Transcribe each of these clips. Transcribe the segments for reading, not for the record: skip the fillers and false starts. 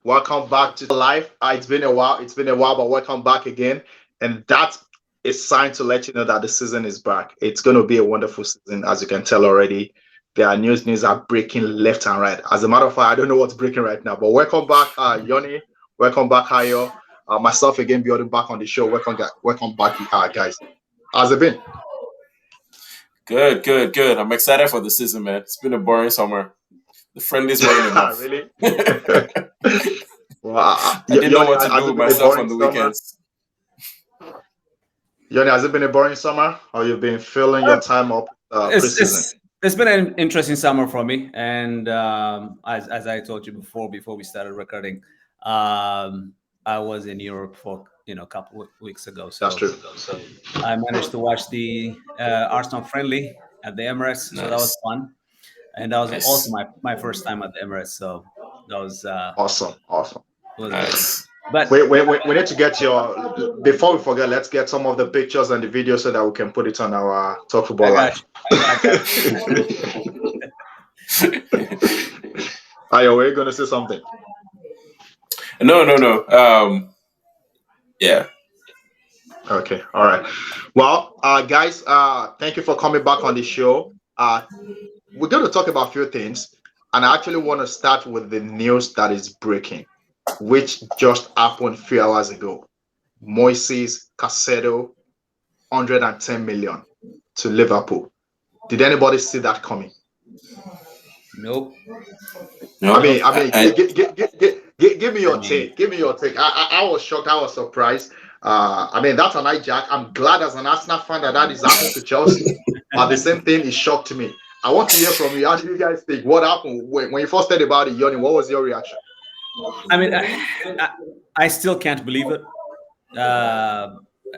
Welcome back to life. It's been a while. It's been a while, but welcome back again. And that is sign to let you know that the season is back. It's going to be a wonderful season, as you can tell already. There are news are breaking left and right. As a matter of fact, I don't know what's breaking right now. But welcome back, Yoni. Welcome back, Hayo. Myself again, building back on the show. Welcome back, guys. How's it been? Good, good, good. I'm excited for the season, man. It's been a boring summer. The friendlies weren't enough. Really? Well, I didn't know Yoni, what to has do it with been a myself boring on the summer? weekends. Yoni, has it been a boring summer, or you've been filling your time up preseason? It's been an interesting summer for me, and as I told you before we started recording, I was in Europe for a couple of weeks ago. So That's true. I managed to watch the Arsenal friendly at the Emirates, so that was fun, and that was also my first time at the Emirates. So that was Awesome. was Nice. good. But we need to get before we forget, let's get some of the pictures and the videos so that we can put it on our Talk Futbol Live. Ayo, were you going to say something? No. Yeah. Okay. All right. Well, guys, thank you for coming back on the show. We're going to talk about a few things, and I actually want to start with the news that is breaking, which just happened a few hours ago. Moises Caicedo, 110 million to Liverpool. Did anybody see that coming? nope. No, I mean, give me your take. Give me your take. I was shocked. I was surprised. I mean, that's an hijack. I'm glad as an Arsenal fan that is happening to Chelsea. But the same thing is shocked to me. I want to hear from you. How do you guys think? What happened when you first heard about it, Yoni? What was your reaction? I mean, I still can't believe it,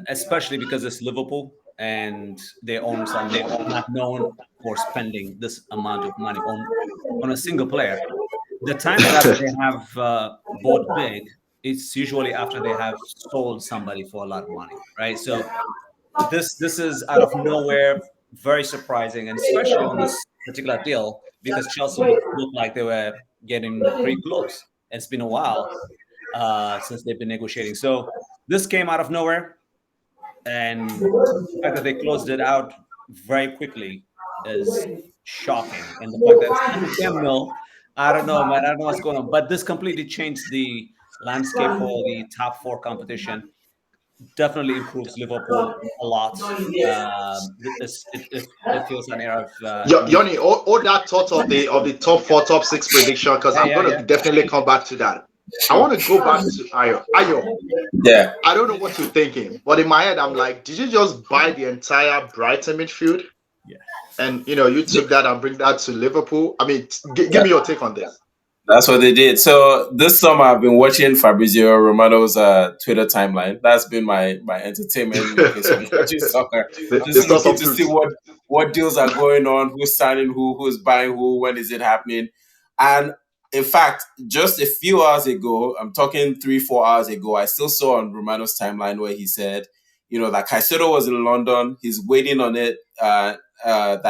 especially because it's Liverpool and they own some. They're not known for spending this amount of money on a single player. The time that they have bought big, it's usually after they have sold somebody for a lot of money, right? So this is out of nowhere, very surprising, and especially on this particular deal because Chelsea looked like they were getting pretty close. It's been a while since they've been negotiating. So this came out of nowhere, and the fact that they closed it out very quickly is shocking. And the fact that it's 110 mil, I don't know, man. I don't know what's going on. But this completely changed the landscape for the top four competition. Definitely improves Liverpool a lot. It feels an era of Yoni, all that thought of the top four, top six prediction, because I'm going to definitely come back to that. I want to go back to Ayo. Yeah. I don't know what you're thinking, but in my head, I'm like, did you just buy the entire Brighton midfield? Yeah. And you took that and bring that to Liverpool. I mean, give me your take on this. That's what they did. So this summer, I've been watching Fabrizio Romano's Twitter timeline. That's been my entertainment in case of watching soccer. Just looking to see what deals are going on, who's signing who's buying who, when is it happening. And in fact, just a few hours ago, I'm talking 3-4 hours ago, I still saw on Romano's timeline where he said, that Caicedo was in London. He's waiting on it, that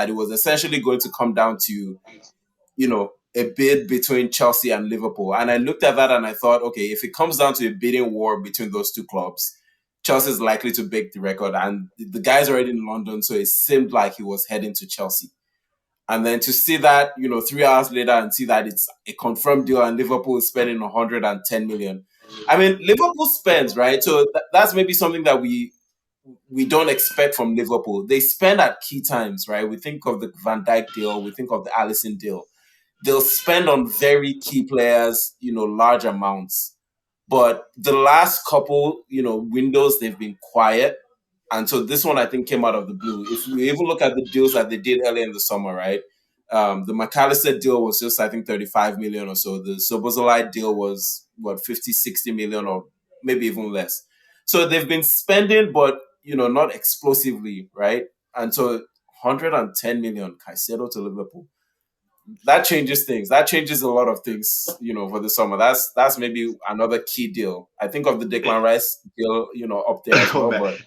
it was essentially going to come down to, a bid between Chelsea and Liverpool. And I looked at that and I thought, okay, if it comes down to a bidding war between those two clubs, Chelsea is likely to break the record. And the guy's already in London, so it seemed like he was heading to Chelsea. And then to see that, 3 hours later and see that it's a confirmed deal and Liverpool is spending 110 million. I mean, Liverpool spends, right? So that's maybe something that we don't expect from Liverpool. They spend at key times, right? We think of the Van Dijk deal. We think of the Alisson deal. They'll spend on very key players, large amounts. But the last couple, windows, they've been quiet. And so this one, I think, came out of the blue. If we even look at the deals that they did earlier in the summer, right? The McAllister deal was just, I think, 35 million or so. The Szoboszlai deal was, 50, 60 million or maybe even less. So they've been spending, but, not explosively, right? And so 110 million, Caicedo to Liverpool. That changes things. That changes a lot of things, for the summer. That's maybe another key deal. I think of the Declan Rice deal, up there as well. But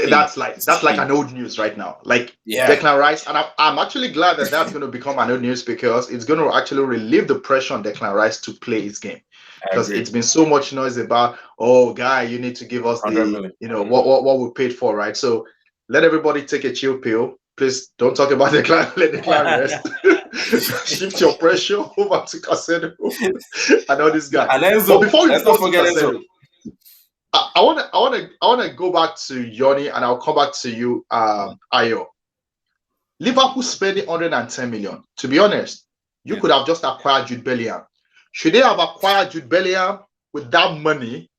that's like an old news right now. Like Declan Rice, and I'm actually glad that that's going to become an old news because it's going to actually relieve the pressure on Declan Rice to play his game. I because it's agree. been so much noise about, oh, guy, you need to give us 100 the, million. what we paid for, right? So let everybody take a chill pill. Please don't talk about the client. Let the client rest. Shift your pressure over to Caicedo and all this guy. And But Enzo, before we let's not move on to forget Enzo. Caicedo, I wanna go back to Yoni, and I'll come back to you, Ayo. Liverpool spending 110 million. To be honest, you could have just acquired Jude Bellingham. Should they have acquired Jude Bellingham with that money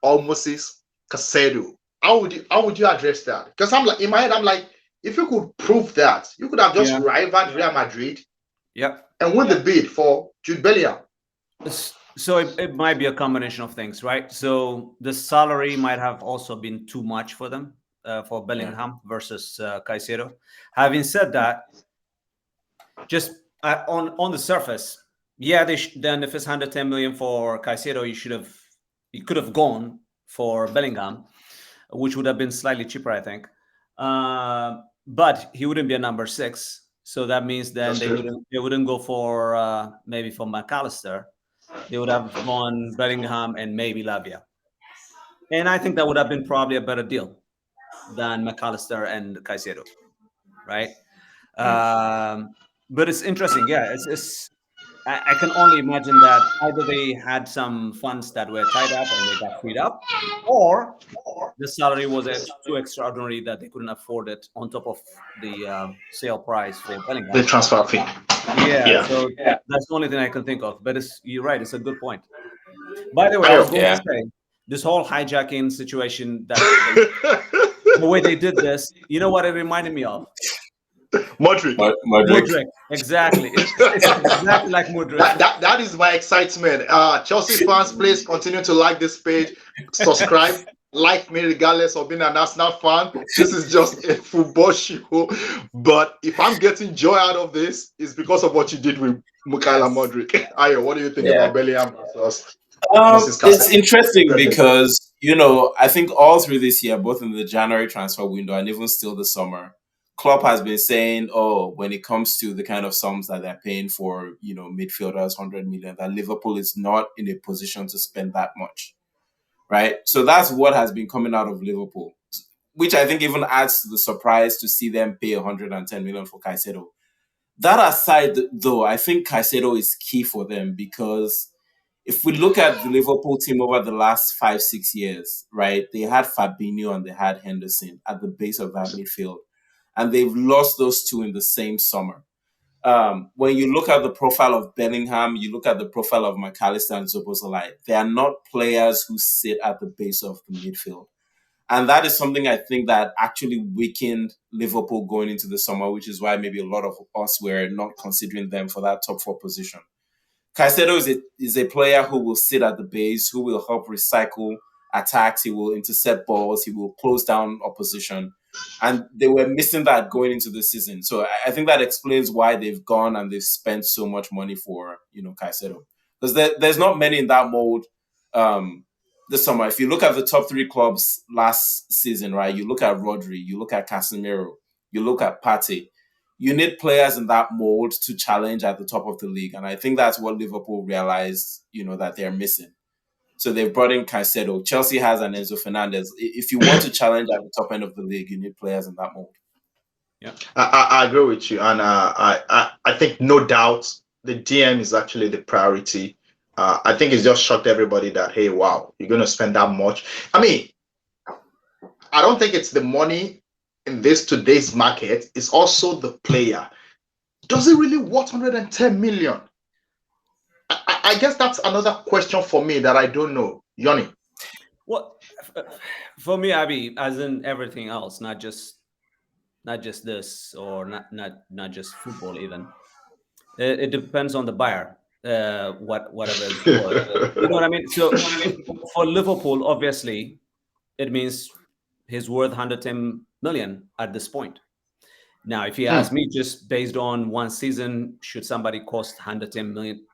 or Moises Caicedo? How would you address that? Because I'm like, in my head, I'm like, if you could prove that, you could have just rivaled Real Madrid and win the bid for Jude Bellingham. So it might be a combination of things, right? So the salary might have also been too much for them, for Bellingham versus Caicedo. Having said that, just on the surface, then if it's 110 million for Caicedo, you could have gone for Bellingham, which would have been slightly cheaper, I think. But he wouldn't be a number 6, so that means then they wouldn't go for maybe for McAllister. They would have gone Bellingham and maybe Lavia. And I think that would have been probably a better deal than McAllister and Caicedo, right? But it's interesting. Yeah, I can only imagine that either they had some funds that were tied up and they got freed up, or the salary was too extraordinary that they couldn't afford it on top of the sale price for Bellingham. The transfer fee. Yeah, so that's the only thing I can think of. But you're right. It's a good point. By the way, I was going to say, this whole hijacking situation, that the way they did this, you know what it reminded me of? Modric. Exactly. It's exactly like Modric. That is my excitement. Chelsea fans, please continue to like this page, subscribe, like me regardless of being an Arsenal fan. This is just a football show. But if I'm getting joy out of this, it's because of what you did with Mykhailo Modric. Ayo, what do you think about Bellingham versus it's interesting because, I think all through this year, both in the January transfer window and even still the summer, Klopp has been saying, when it comes to the kind of sums that they're paying for, midfielders, 100 million, that Liverpool is not in a position to spend that much, right? So that's what has been coming out of Liverpool, which I think even adds to the surprise to see them pay 110 million for Caicedo. That aside, though, I think Caicedo is key for them because if we look at the Liverpool team over the last 5-6 years, right, they had Fabinho and they had Henderson at the base of that midfield. And they've lost those two in the same summer. When you look at the profile of Bellingham, you look at the profile of McAllister and Szoboszlai, they are not players who sit at the base of the midfield. And that is something I think that actually weakened Liverpool going into the summer, which is why maybe a lot of us were not considering them for that top 4 position. Caicedo is a player who will sit at the base, who will help recycle attacks, he will intercept balls, he will close down opposition. And they were missing that going into the season. So I think that explains why they've gone and they've spent so much money for, Caicedo. Because there's not many in that mold this summer. If you look at the top 3 clubs last season, right, you look at Rodri, you look at Casemiro, you look at Partey, you need players in that mold to challenge at the top of the league. And I think that's what Liverpool realized, that they're missing. So they've brought in Caicedo. Chelsea has an Enzo Fernandez. If you want to challenge at the top end of the league, you need players in that mold. Yeah, I agree with you. And I think no doubt the DM is actually the priority. I think it's just shocked everybody that, hey, wow, you're going to spend that much. I mean, I don't think it's the money in today's market. It's also the player. Does it really worth 110 million? I guess that's another question for me that I don't know. Yoni. Well, for me, Abby, as in everything else, not just this, or not just football even. It depends on the buyer, whatever it's worth. You know what I mean? So for Liverpool, obviously, it means he's worth 110 million at this point. Now, if you ask me, just based on one season, should somebody cost 110 million?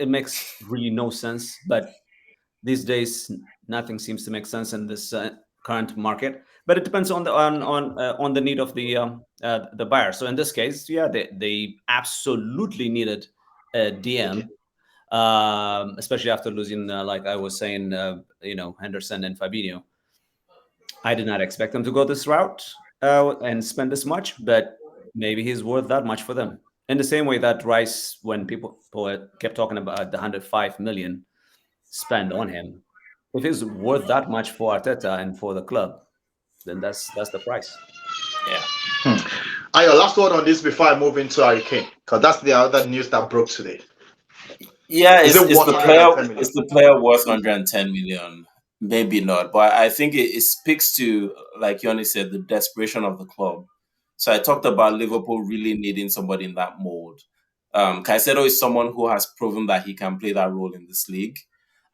It makes really no sense. But these days, nothing seems to make sense in this current market. But it depends on the need of the buyer. So in this case, they absolutely needed a DM. especially after losing, like I was saying, Henderson and Fabinho. I did not expect him to go this route and spend this much, but maybe he's worth that much for them. In the same way that Rice, when people kept talking about the 105 million spent on him, if he's worth that much for Arteta and for the club, then that's the price. Yeah. Your last word on this before I move into Harry Kane, because that's the other news that broke today. Yeah, Is it worth 110 million? Is the player worth 110 million? Maybe not, but I think it speaks to, like Yoni said, the desperation of the club. So I talked about Liverpool really needing somebody in that mold. Caicedo is someone who has proven that he can play that role in this league.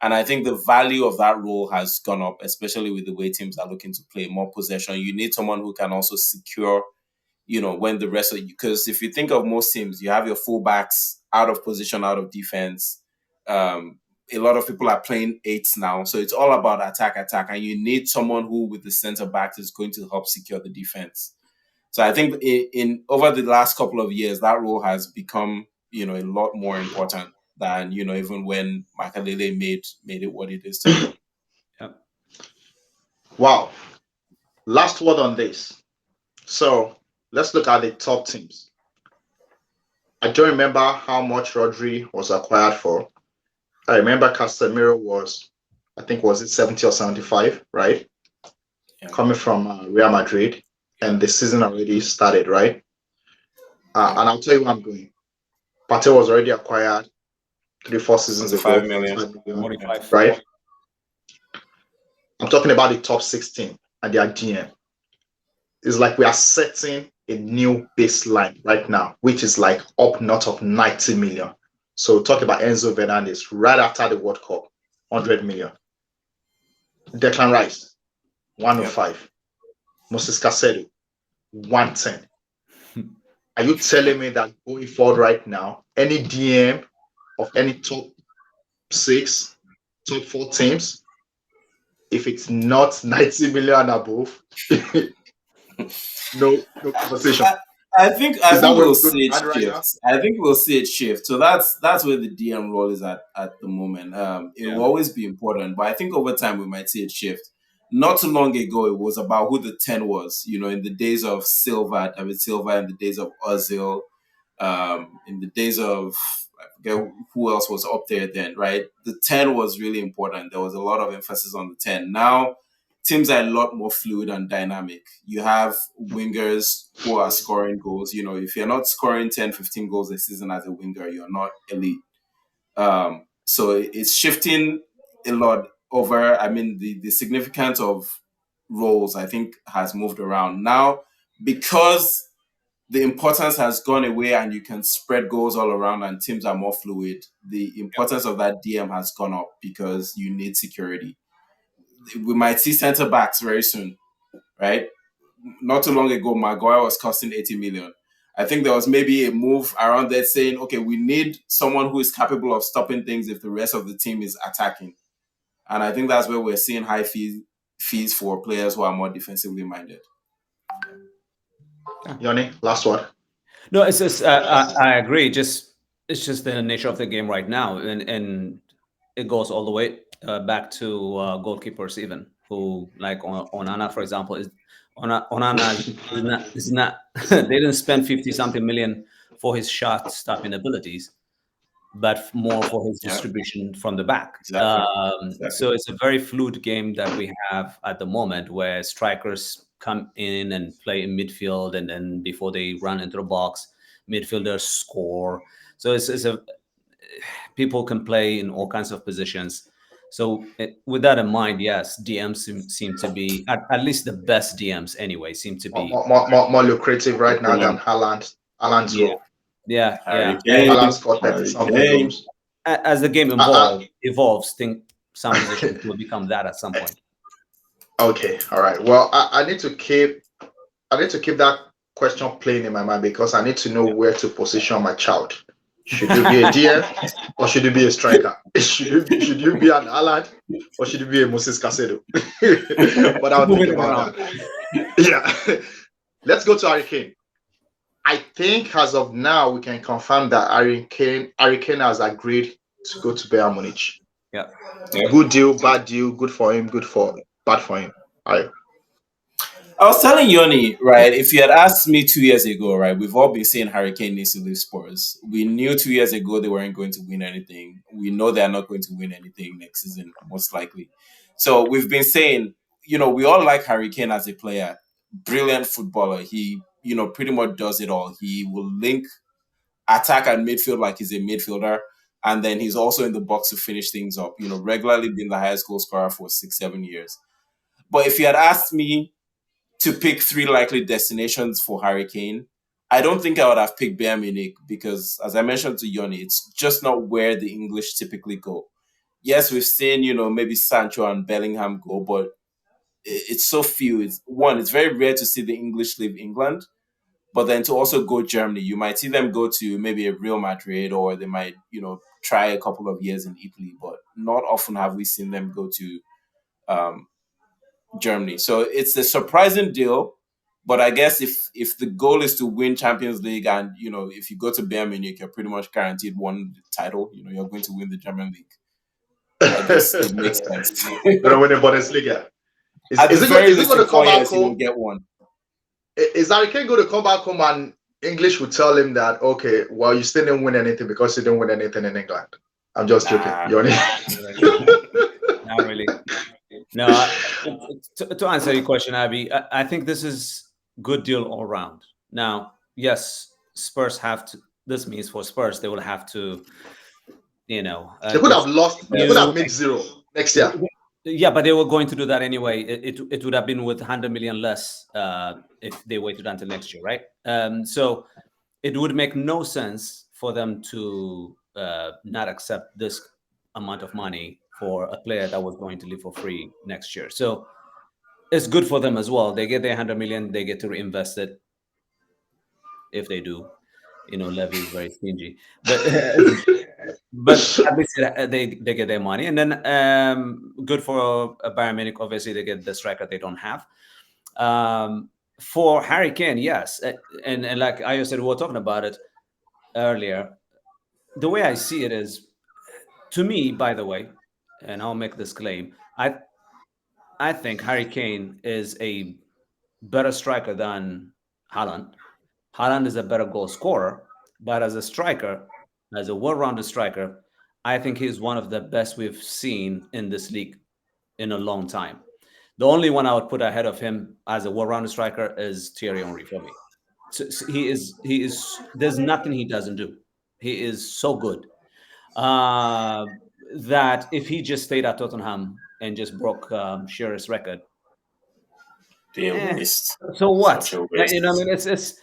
And I think the value of that role has gone up, especially with the way teams are looking to play more possession. You need someone who can also secure, when the rest of you, because if you think of most teams, you have your fullbacks out of position, out of defense. A lot of people are playing eights now, so it's all about attack, and you need someone who, with the center backs, is going to help secure the defense. So I think in over the last couple of years, that role has become, a lot more important than, even when Makalele made it what it is today. Yeah. Wow. Last word on this. So let's look at the top teams. I don't remember how much Rodri was acquired for. I remember Casemiro was it 70 or 75, right? Yeah. Coming from Real Madrid, and the season already started, right? And I'll tell you where I'm going. Partey was already acquired 3-4 seasons ago. 5 million. 45. Right? I'm talking about the top 16 and their GM. It's like we are setting a new baseline right now, which is like up north of 90 million. So talk about Enzo Fernandez right after the World Cup, 100 million. Declan Rice, 105. Moises Caicedo, 110. Are you telling me that going forward right now, any DM of any top 6, top 4 teams, if it's not 90 million and above, no conversation. I think we'll see it shift. I think we'll see it shift. So that's where the DM role is at the moment. It will always be important, but I think over time we might see it shift. Not too long ago, it was about who the 10 was. In the days of David Silva, in the days of Ozil, in the days of, I forget who else was up there then, right? The 10 was really important. There was a lot of emphasis on the 10. Now, teams are a lot more fluid and dynamic. You have wingers who are scoring goals. If you're not scoring 10, 15 goals a season as a winger, you're not elite. So it's shifting a lot over. I mean, the significance of roles, I think, has moved around. Now, because the importance has gone away and you can spread goals all around and teams are more fluid, the importance of that DM has gone up because you need security. We might see centre backs very soon, right? Not too long ago, Maguire was costing 80 million. I think there was maybe a move around there saying, okay, we need someone who is capable of stopping things if the rest of the team is attacking. And I think that's where we're seeing high fees for players who are more defensively minded. Yoni, last word. No, it's just I agree. It's just the nature of the game right now, and it goes all the way back to goalkeepers, even who, like Onana, for example, Onana is not they didn't spend 50 something million for his shot stopping abilities, but more for his distribution from the back. Exactly. So it's a very fluid game that we have at the moment, where strikers come in and play in midfield, and then before they run into the box, midfielders score. So it's people can play in all kinds of positions. So with that in mind, yes, DMs seem to be at least the best DMs anyway. Seem to be more lucrative right now than Haaland's role. Yeah. Haaland scored 30 something goals. As the game evolves, think some positions will become that at some point. Okay, all right. Well, I need to keep that question playing in my mind because I need to know where to position my child. Should you be a DM or should you be a striker? Should you be an Haaland or should you be a Moises Caicedo? But I'll think about that. Yeah. Let's go to Harry Kane. I think as of now we can confirm that Harry Kane has agreed to go to Bayern Munich. Yeah. Good deal, bad deal, good for him, bad for him. I was telling Yoni, right, if you had asked me 2 years ago, right, we've all been saying Harry Kane needs to leave Spurs. We knew 2 years ago they weren't going to win anything. We know they're not going to win anything next season, most likely. So we've been saying, we all like Harry Kane as a player. Brilliant footballer. He, pretty much does it all. He will link attack and midfield like he's a midfielder. And then he's also in the box to finish things up, regularly being the highest goal scorer for 6-7 years. But if you had asked me to pick three likely destinations for Harry Kane, I don't think I would have picked Bayern Munich because, as I mentioned to Yoni, it's just not where the English typically go. Yes, we've seen, maybe Sancho and Bellingham go, but it's so few. It's very rare to see the English leave England, but then to also go Germany, you might see them go to maybe a Real Madrid, or they might, try a couple of years in Italy, but not often have we seen them go to um, Germany. So it's a surprising deal. But I guess if the goal is to win Champions League, and if you go to Bayern Munich, you're pretty much guaranteed one title. You're going to win the German league. I guess it makes sense. Gonna win the Bundesliga. At the very least, going in to come 4 back years, he will home? get one. Is Harry Kane going to come back home and English will tell him that, okay, well, you still didn't win anything because you didn't win anything in England? I'm just joking. Not really. No, to answer your question, Abby, I think this is good deal all around. Now, yes, Spurs have to. This means for Spurs, they will have to, they could have lost. They could have made zero next year. Yeah, but they were going to do that anyway. It would have been with 100 million less if they waited until next year, right? So it would make no sense for them to not accept this amount of money for a player that was going to leave for free next year. So it's good for them as well. They get their 100 million, they get to reinvest it if they do. Levy is very stingy, but at least they get their money, and then good for Bayern Munich. Obviously, they get the striker they don't have. For Harry Kane, yes, and like I said, we were talking about it earlier. The way I see it is, to me, by the way, and I'll make this claim, I think Harry Kane is a better striker than Haaland. Haaland is a better goal scorer, but as a striker, as a well-rounded striker, I think he's one of the best we've seen in this league in a long time. The only one I would put ahead of him as a well-rounded striker is Thierry Henry for me. So he is. There's nothing he doesn't do. He is so good that if he just stayed at Tottenham and just broke Shearer's record, so what? I mean, it's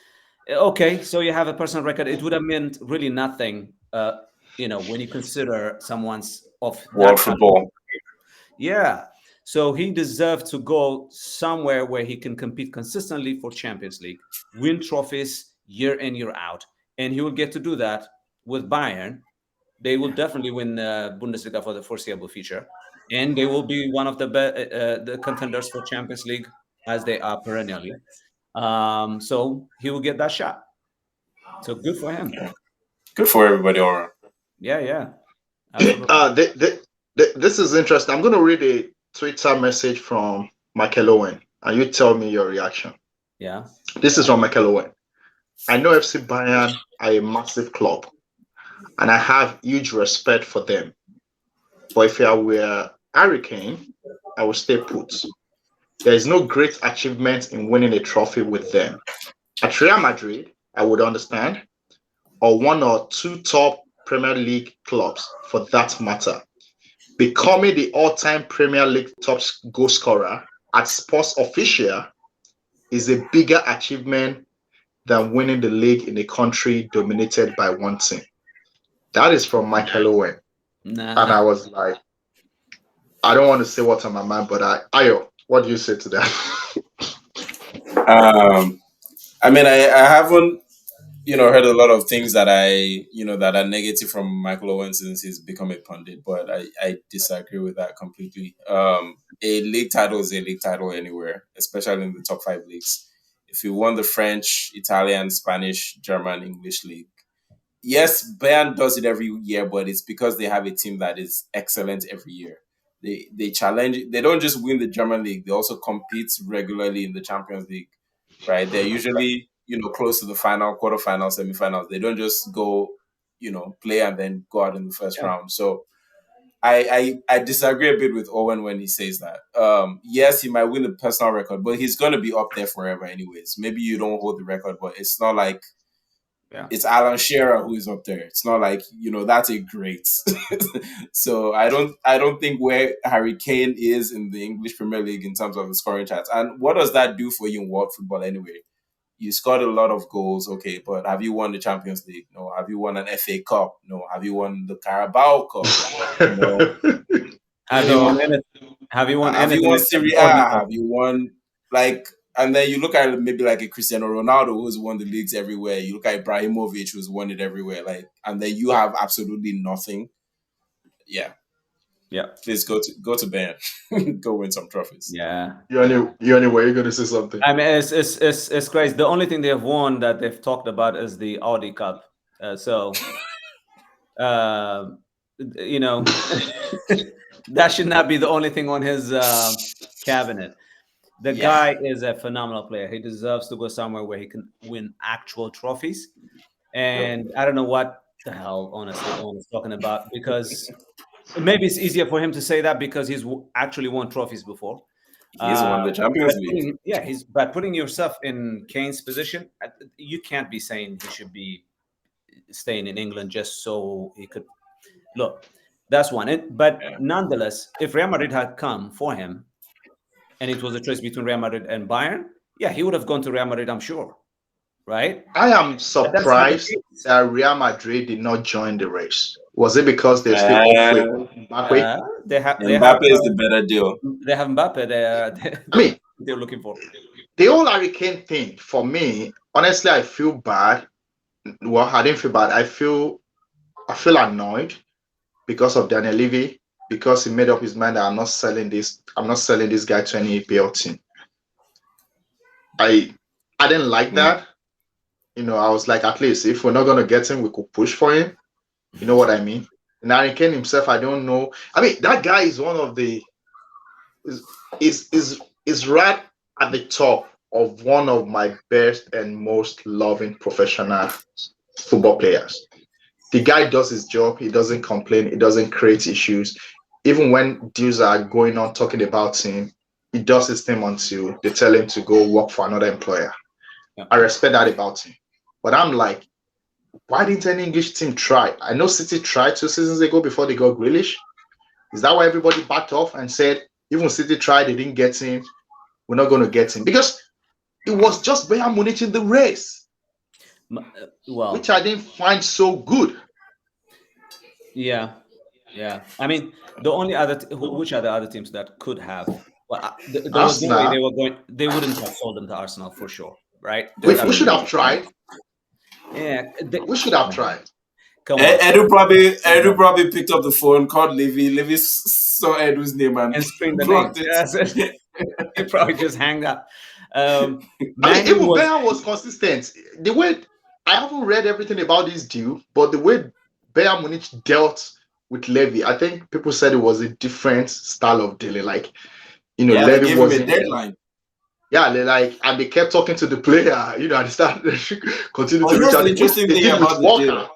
okay. So you have a personal record. It would have meant really nothing, when you consider someone's of world football. Yeah. So he deserved to go somewhere where he can compete consistently for Champions League, win trophies year in, year out. And he will get to do that with Bayern. They will definitely win Bundesliga for the foreseeable future. And they will be one of the contenders for Champions League as they are perennially. So he will get that shot. So good for him. Good for everybody, all right. Yeah. This is interesting. I'm going to read a Twitter message from Michael Owen, and you tell me your reaction. Yeah. This is from Michael Owen. I know FC Bayern are a massive club, and I have huge respect for them. But if I were Harry Kane, I would stay put. There is no great achievement in winning a trophy with them. At Real Madrid, I would understand, or one or two top Premier League clubs for that matter. Becoming the all-time Premier League top goal scorer at Sports Official is a bigger achievement than winning the league in a country dominated by one team. That is from Michael Owen. Nah. And I was like, I don't want to say what's on my mind, but Ayo, what do you say to that? I mean, I haven't, heard a lot of things that that are negative from Michael Owen since he's become a pundit, but I disagree with that completely. A league title is a league title anywhere, especially in the top 5 leagues. If you won the French, Italian, Spanish, German, English league, yes, Bayern does it every year, but it's because they have a team that is excellent every year. They challenge. They don't just win the German league; they also compete regularly in the Champions League. Right? They're usually close to the final, quarterfinals, semifinals. They don't just go play and then go out in the first round. So I disagree a bit with Owen when he says that. Yes, he might win the personal record, but he's going to be up there forever, anyways. Maybe you don't hold the record, but it's not like it's Alan Shearer who is up there. It's not like that's a great. So I don't think where Harry Kane is in the English Premier League in terms of the scoring charts. And what does that do for you in world football anyway? You scored a lot of goals, okay, but have you won the Champions League? No. Have you won an FA Cup? No. Have you won the Carabao Cup? No. Have you won anything? Have you won Have you anything? won Serie A? Have you won and then you look at maybe like a Cristiano Ronaldo who's won the leagues everywhere. You look at Ibrahimovic who's won it everywhere. And then you have absolutely nothing. Yeah. Please go to Bayern. Go win some trophies. Yeah. You anyway, you're gonna say something. I mean, it's crazy. The only thing they've won that they've talked about is the Audi Cup. That should not be the only thing on his cabinet. The guy is a phenomenal player. He deserves to go somewhere where he can win actual trophies. And I don't know what the hell, honestly, Owen is talking about, because maybe it's easier for him to say that because he's actually won trophies before. He's won the Champions League. But putting yourself in Kane's position, you can't be saying he should be staying in England just so he could look. That's one. But nonetheless, if Real Madrid had come for him, and it was a choice between Real Madrid and Bayern, he would have gone to Real Madrid, I'm sure. Right? I am surprised that Real Madrid did not join the race. Was it because they're still Mbappe? Mbappe is the better deal. They have Mbappe. They're looking for the whole Harry Kane thing. For me, honestly, I feel bad. Well, I didn't feel bad. I feel annoyed because of Daniel Levy, because he made up his mind that I'm not selling this guy to any EPL team. I didn't like that. I was like, at least if we're not gonna get him, we could push for him. You know what I mean? And Harry Kane himself, I don't know. I mean, that guy is one of the is right at the top of one of my best and most loving professional football players. The guy does his job. He doesn't complain. He doesn't create issues. Even when dudes are going on talking about him, he does his thing until they tell him to go work for another employer. I respect that about him. But I'm like, why didn't any English team try? I know City tried 2 seasons ago before they got Grealish. Is that why everybody backed off and said, even City tried, they didn't get him, we're not going to get him? Because it was just Bayern Munich in the race, which I didn't find so good. Yeah. I mean, the only which are the other teams that could have? Well, there was no way they were going. They wouldn't have sold them to Arsenal for sure, right? We should have tried. Yeah, we should have tried. Come on. Edu probably picked up the phone, called Levy. Levy saw Edu's name and screamed the name. Yes. He probably just hang up. Even Bayern was consistent. The way I haven't read everything about this deal, but the way Bayern Munich dealt with Levy, I think people said it was a different style of dealing. Like, Levy was a deadline. Yeah, and they kept talking to the player, and they started continue to reach out. The interesting thing about the deal.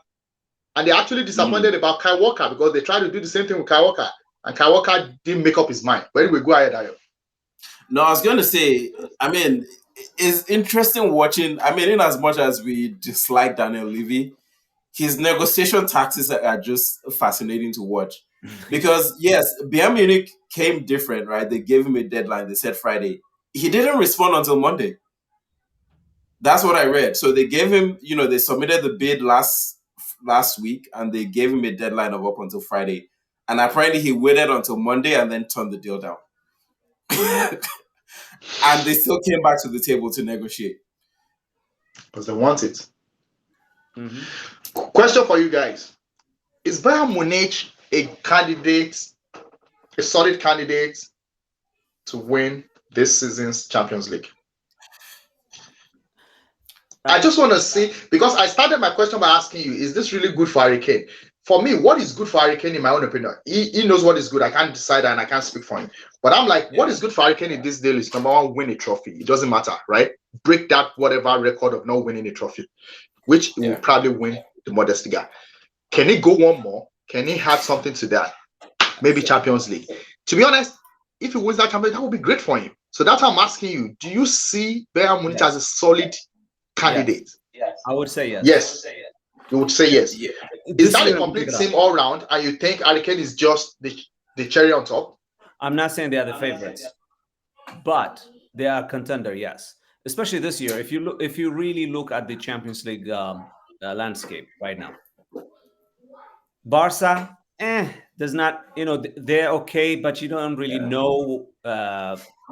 And they actually disappointed about Kyle Walker because they tried to do the same thing with Kyle Walker, and Kyle Walker didn't make up his mind. But anyway, go ahead, Ayo. No, I was going to say, I mean, it's interesting watching. I mean, in as much as we dislike Daniel Levy, his negotiation tactics are just fascinating to watch. Because, yes, Bayern Munich came different, right? They gave him a deadline. They said Friday. He didn't respond until Monday. That's what I read. So they gave him, they submitted the bid last week, and they gave him a deadline of up until Friday. And apparently he waited until Monday and then turned the deal down. And they still came back to the table to negotiate. Because they want it. Mm-hmm. Question for you guys. Is Bayern Munich a solid candidate to win this season's Champions League? I just want to see, because I started my question by asking you, is this really good for Harry Kane? For me, what is good for Harry Kane, in my own opinion? He knows what is good. I can't decide and I can't speak for him. But I'm like, what is good for Harry Kane in this deal is, number one, win a trophy. It doesn't matter, right? Break that whatever record of not winning a trophy, which he will probably win the Bundesliga. Can he go one more? Can he add something to that? Maybe Champions League. To be honest, if he wins that Champions League, that would be great for him. So that's why I'm asking you, do you see Bayern Munich as a solid candidate? Yes. I would say yes. Yes. You would say yes. Yeah. Is that a complete team all round? And you think Harry Kane is just the cherry on top? I'm not saying they are the favorites, but they are contender, yes. Especially this year. If you really look at the Champions League landscape right now, Barca, there's not, they're okay, but you don't really know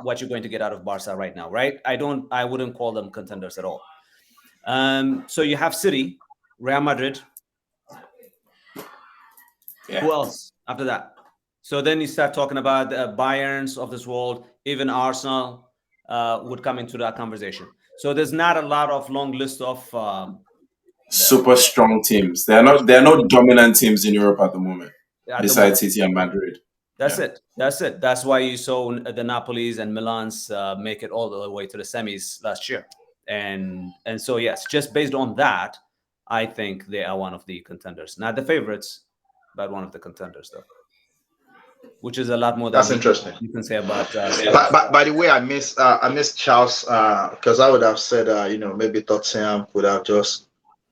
what you're going to get out of Barca right now, right? I wouldn't call them contenders at all. So you have City, Real Madrid. Yeah. Who else after that? So then you start talking about Bayerns of this world, even Arsenal would come into that conversation. So there's not a lot of long list of super strong teams. There are no dominant teams in Europe at the moment, besides City and Madrid. That's it. That's why you saw the Napolis and Milans make it all the way to the semis last year. And so, yes, just based on that, I think they are one of the contenders. Not the favorites, but one of the contenders, though. Which is a lot more than that's interesting. You can say about. But by the way, I miss Charles because I would have said maybe Tottenham would have just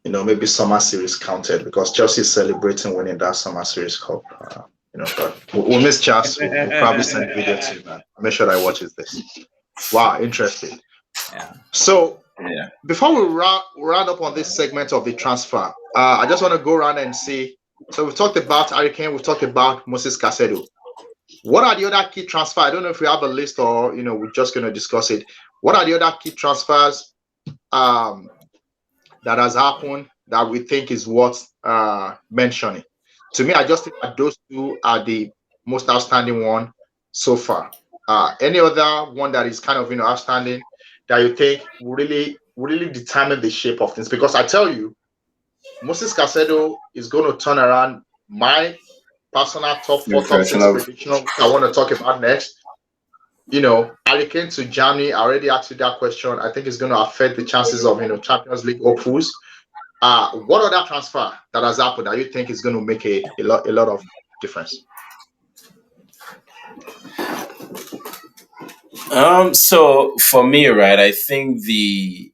maybe summer series counted because Chelsea is celebrating winning that summer series cup. But we'll miss Charles. We'll probably send a video to him. Man. Make sure that I watches this. Wow, interesting. Yeah. So before we round up on this segment of the transfer, I just want to go around and see. So we've talked about Harry Kane, we've talked about Moises Caicedo. What are the other key transfers? I don't know if we have a list or we're just going to discuss it. What are the other key transfers that has happened that we think is worth mentioning? To me, I just think that those two are the most outstanding one so far. Any other one that is kind of outstanding that you think will really determine the shape of things? Because I tell you, Moises Caicedo is going to turn around my personal top 4, top 6 prediction I want to talk about next. Harry Kane to Germany, I already asked you that question. I think it's going to affect the chances of Champions League hopefuls. What other transfer that has happened that you think is going to make a lot of difference? So for me, right, I think the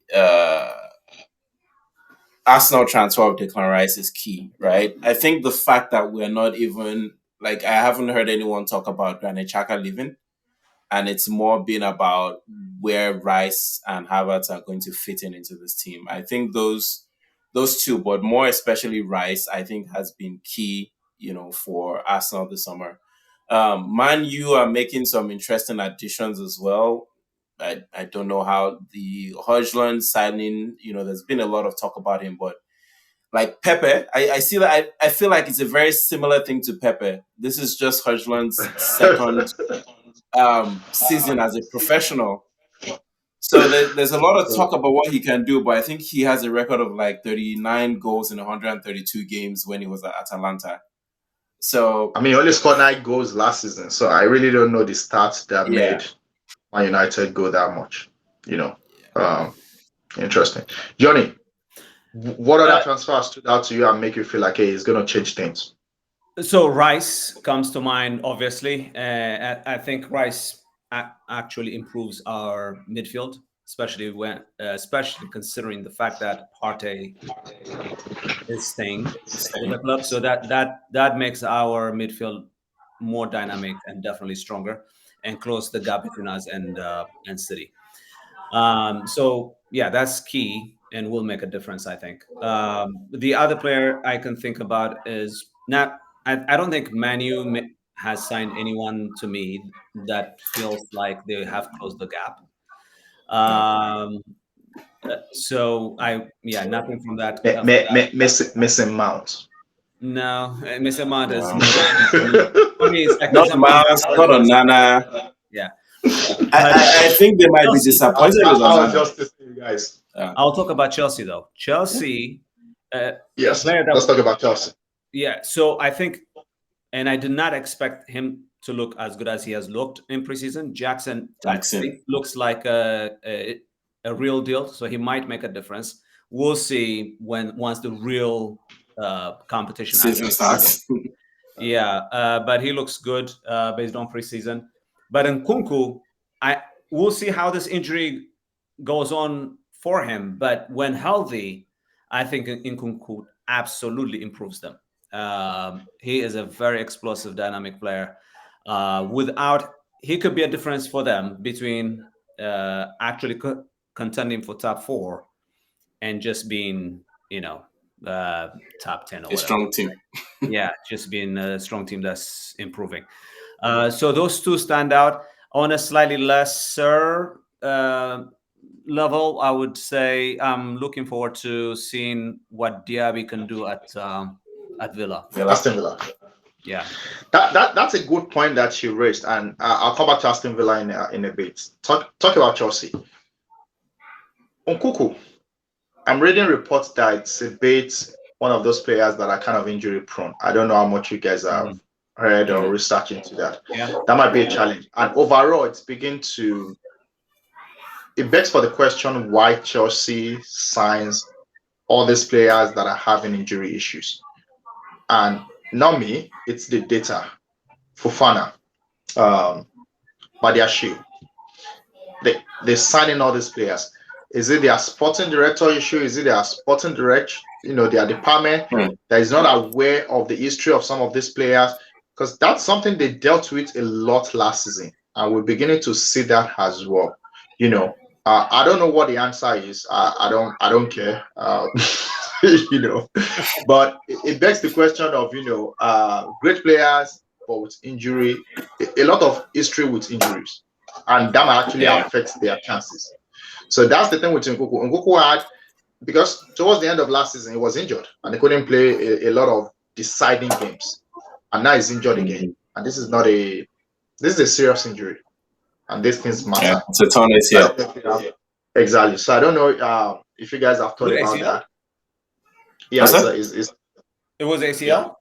Arsenal transfer of Declan Rice is key, right? I think the fact that we're not even I haven't heard anyone talk about Granit Xhaka leaving, and it's more been about where Rice and Havertz are going to fit into this team. I think those two, but more especially Rice, I think has been key, for Arsenal this summer. Man U are making some interesting additions as well. I don't know how the Højlund signing, there's been a lot of talk about him, but like Pepe, I see that I feel like it's a very similar thing to Pepe. This is just Højlund's second season as a professional. So there's a lot of talk about what he can do, but I think he has a record of 39 goals in 132 games when he was at Atalanta. So he only scored 9 goals last season, so I really don't know the stats that made Man United go that much. Interesting. Johnny, what other transfers stood out to you and make you feel like, hey, it's going to change things? So Rice comes to mind, obviously. I think Rice actually improves our midfield, especially considering the fact that Partey is staying with the club. So that makes our midfield more dynamic and definitely stronger, and close the gap between us and City. So yeah, that's key and will make a difference, I think. The other player I can think about is not. I don't think Man U has signed anyone to me that feels like they have closed the gap. So nothing from that. Missing Mount. No, Missing Mount is not Mount, not Onana. Yeah. I think they might be disappointed with Onana. Just to say, guys. I'll talk about Chelsea though. Chelsea, yes, let's talk about Chelsea. Yeah, so I think, and I did not expect him to look as good as he has looked in preseason. Jackson. I think looks like a real deal, so he might make a difference. We'll see once the real competition season starts. Yeah, but he looks good based on preseason. But in Nkunku, we'll see how this injury goes on for him. But when healthy, I think Nkunku absolutely improves them. He is a very explosive, dynamic player. He could be a difference for them between actually contending for top 4 and just being, top 10 or whatever. Strong team. Yeah, just being a strong team that's improving. So those two stand out. On a slightly lesser level, I would say I'm looking forward to seeing what Diaby can do at Villa. Aston Villa. Yeah, that's a good point that you raised, and I'll come back to Aston Villa in a bit. Talk about Chelsea. Nkunku, I'm reading reports that it's a bit one of those players that are kind of injury prone. I don't know how much you guys have heard or research into that. Yeah. That might be a challenge. And overall, it begs for the question why Chelsea signs all these players that are having injury issues. And not me, it's the data. Fofana, Badiashile. They're signing all these players. Is it their sporting director issue? Is it their sporting director, their department that is not aware of the history of some of these players? Because that's something they dealt with a lot last season, and we're beginning to see that as well. I don't know what the answer is. I don't care. But it begs the question of great players, but with injury, a lot of history with injuries, and that might actually affect their chances. So that's the thing with Nkunku. Nkunku had, because towards the end of last season he was injured and he couldn't play a lot of deciding games, and now he's injured again. And this is a serious injury, and these things matter. Yeah, it's a torn ACL. Exactly. So I don't know if you guys have thought about that. Yeah, it was ACL.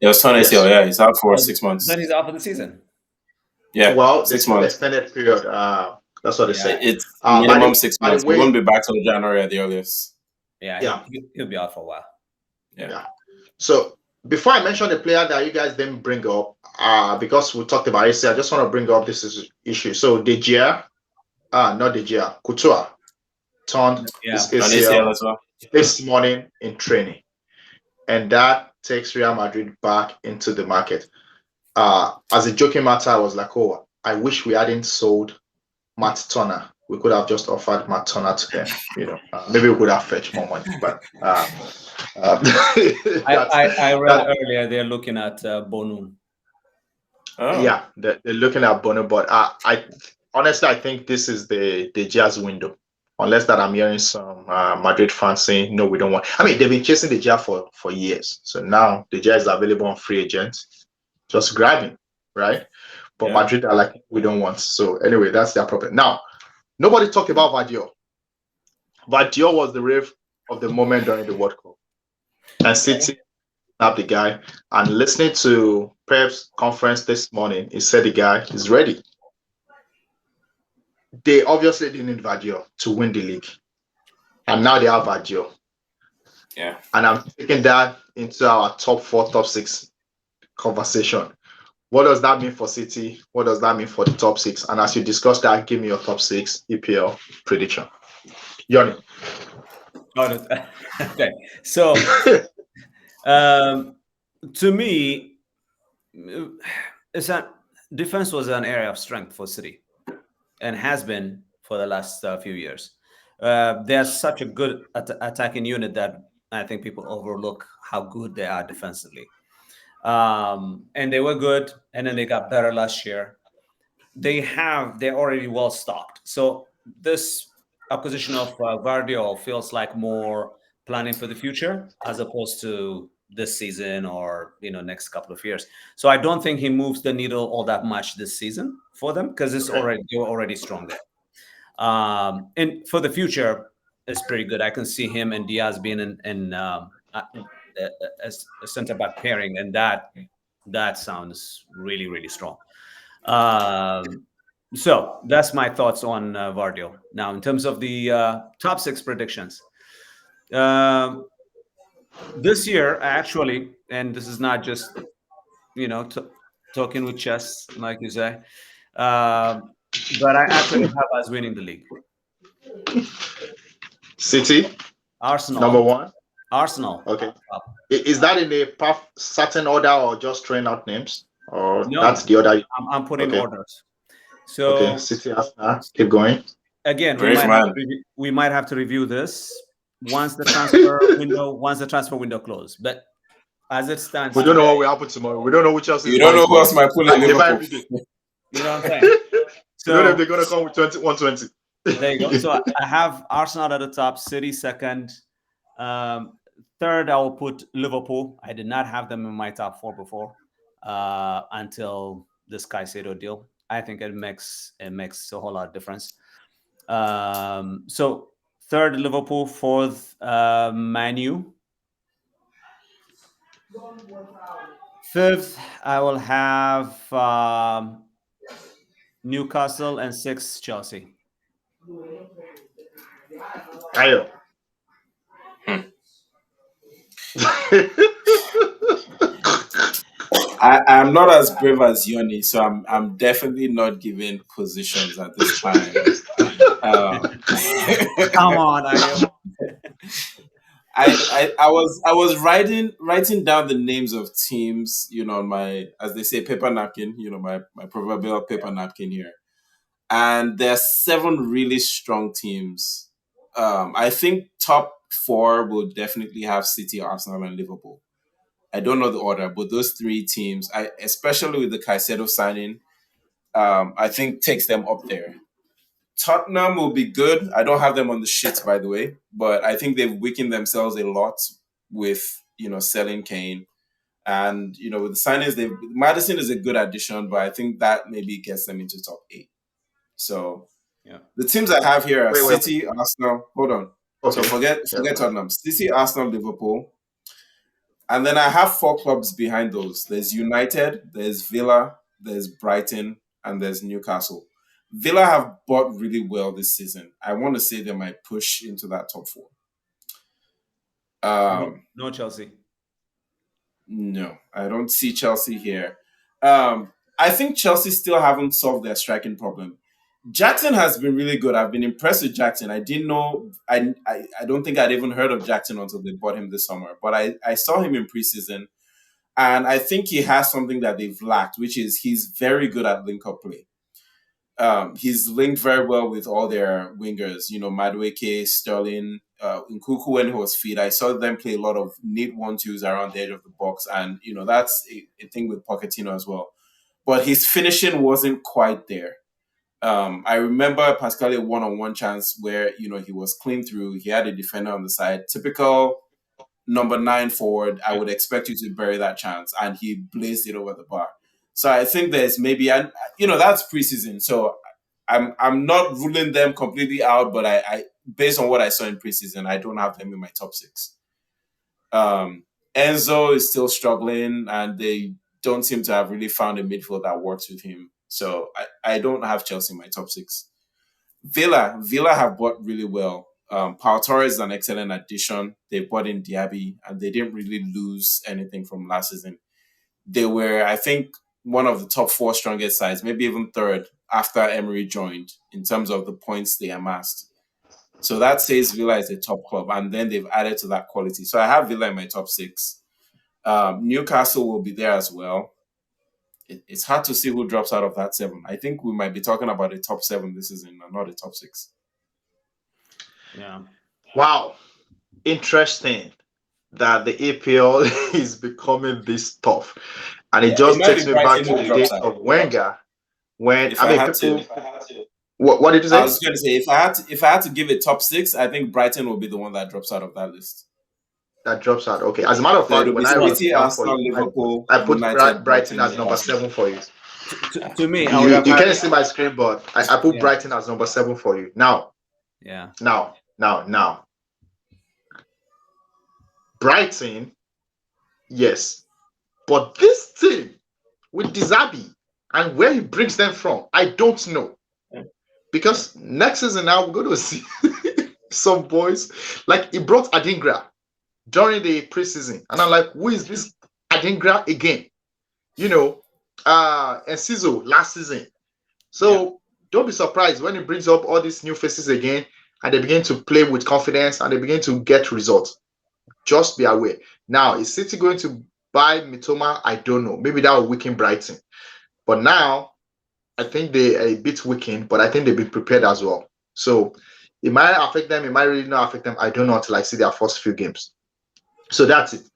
It was torn ACL. Yeah, he's out for 6 months. Then he's out for the season. Yeah, well, 6 months. Extended period. That's what they say. It's minimum 6 months. He won't be back till January at the earliest. Yeah. He'll be out for a while. Yeah. So before I mention the player that you guys didn't bring up, because we talked about ACL, I just want to bring up this issue. So Couture turned his ACL as well this morning in training, and that takes Real Madrid back into the market. As a joking matter, I was like, oh, I wish we hadn't sold Matt Turner. We could have just offered Matt Turner to them. Maybe we could have fetched more money. But I read earlier they're looking at Bono. Oh. Yeah, they're looking at Bono, but I honestly I think this is the Jazz window. Unless that I'm hearing some Madrid fans saying no, we don't want. I mean, they've been chasing the Jazz for years. So now the Jazz is available on free agents. Just grab him, right? But Madrid are like, we don't want. So anyway, that's their problem. Now, nobody talked about Vardiol. Vardiol was the rave of the moment during the World Cup. And City snapped the guy. And listening to Pep's conference this morning, he said the guy is ready. They obviously didn't need Vardiol to win the league. And now they have Vardiol. Yeah. And I'm taking that into our top 4, top 6 conversation. What does that mean for City? What does that mean for the top 6? And as you discuss that, give me your top 6 EPL prediction. Yoni. Okay. So, to me, it's that defense was an area of strength for City and has been for the last few years. They're such a good attacking unit that I think people overlook how good they are defensively. And they were good, and then they got better last year. They're already well stocked. So this acquisition of Vardiol feels like more planning for the future as opposed to this season or next couple of years. So I don't think he moves the needle all that much this season for them because they were already strong there. And for the future, is pretty good. I can see him and Diaz being in a center back pairing, and that sounds really, really strong. So that's my thoughts on Vardio. Now, in terms of the top 6 predictions, this year actually, and this is not just talking with chess, like you say, but I actually have us winning the league. City, Arsenal, number 1. Arsenal. Okay. Is that in a certain order or just throwing out names? Or No, that's the order? I'm putting orders. So okay, City, Arsenal, keep going. Again, we might have to review this once the transfer window closes. But as it stands, we don't know what will happen tomorrow. We don't know which else. You don't know who else might pull in Liverpool. You know what I'm saying? So, don't know if they're gonna come with 120. There you go. So I have Arsenal at the top, City second. Third, I will put Liverpool. I did not have them in my top 4 before until this Caicedo deal. I think it makes a whole lot of difference. So third, Liverpool. Fourth, Man U. Fifth, I will have Newcastle, and sixth, Chelsea. Ayo. I'm not as brave as Yoni, so I'm definitely not giving positions at this time. Come on, I was writing down the names of teams, on my, as they say, paper napkin, my proverbial paper napkin here, and there are 7 really strong teams. I think top 4 will definitely have City, Arsenal, and Liverpool. I don't know the order, but those 3 teams, especially with the Caicedo signing, I think takes them up there. Tottenham will be good. I don't have them on the sheet, by the way, but I think they've weakened themselves a lot with, selling Kane. And, with the signings, Maddison is a good addition, but I think that maybe gets them into top 8. So the teams I have here are City, Arsenal. Hold on. Okay. So forget Tottenham. City, Arsenal, Liverpool. And then I have 4 clubs behind those. There's United, there's Villa, there's Brighton, and there's Newcastle. Villa have bought really well this season. I want to say they might push into that top 4. No Chelsea. No, I don't see Chelsea here. I think Chelsea still haven't solved their striking problem. Jackson has been really good. I've been impressed with Jackson. I didn't know. I don't think I'd even heard of Jackson until they bought him this summer. But I saw him in preseason, and I think he has something that they've lacked, which is he's very good at link-up play. He's linked very well with all their wingers. Madueke, Sterling, Nkuku when he was fit. I saw them play a lot of neat 1-2s around the edge of the box, and that's a thing with Pochettino as well. But his finishing wasn't quite there. I remember Pascal a one-on-one chance where, he was clean through. He had a defender on the side. Typical number 9 forward, I would expect you to bury that chance. And he blazed it over the bar. So I think there's maybe, and that's preseason. So I'm not ruling them completely out, but I based on what I saw in preseason, I don't have them in my top 6. Enzo is still struggling, and they don't seem to have really found a midfield that works with him. So I don't have Chelsea in my top 6. Villa have bought really well. Pau Torres is an excellent addition. They bought in Diaby, and they didn't really lose anything from last season. They were, I think, one of the top 4 strongest sides, maybe even third after Emery joined in terms of the points they amassed. So that says Villa is a top club, and then they've added to that quality. So I have Villa in my top 6. Newcastle will be there as well. It's hard to see who drops out of that 7. I think we might be talking about a top 7 this season and not a top 6. Yeah. Wow. Interesting that the EPL is becoming this tough. And it just takes me back to the days of Wenger. When people. What did you say? I was going to say, if I had to give it top 6, I think Brighton will be the one that drops out of that list. That drops out. Okay. As a matter of fact, when I wrote it down for you, Liverpool, I put Brighton as number 7 for you. To me, you can't see my screen, but I put Brighton as number 7 for you. Now, Now, Brighton, yes, but this team with Dizabi and where he brings them from, I don't know. Because next season now we're going to see some boys like he brought Adingra during the preseason, and I'm like, who is this Adingra again? You know, and Cizo last season. So don't be surprised when he brings up all these new faces again, and they begin to play with confidence and they begin to get results. Just be aware. Now, is City going to buy Mitoma? I don't know. Maybe that will weaken Brighton. But now, I think they are a bit weakened, but I think they'll be prepared as well. So it might affect them, it might really not affect them. I don't know until I see their first few games. So that's it.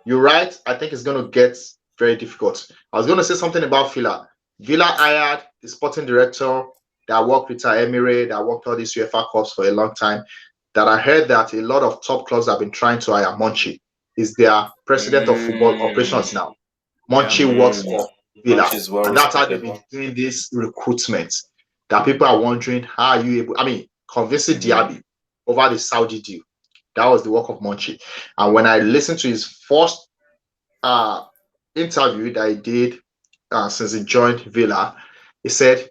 You're right. I think it's going to get very difficult. I was going to say something about Villa. Villa hired the sporting director that worked with Emery, that worked all these UEFA Cups for a long time. That I heard that a lot of top clubs have been trying to hire Monchi. Is their president of football operations now. Monchi works for Villa, well and that's how they've respected. been doing this recruitment. That people are wondering how are you able? I mean, convincing Diaby over the Saudi deal. That was the work of Monchi. And when I listened to his first uh, interview that he did since he joined Villa, he said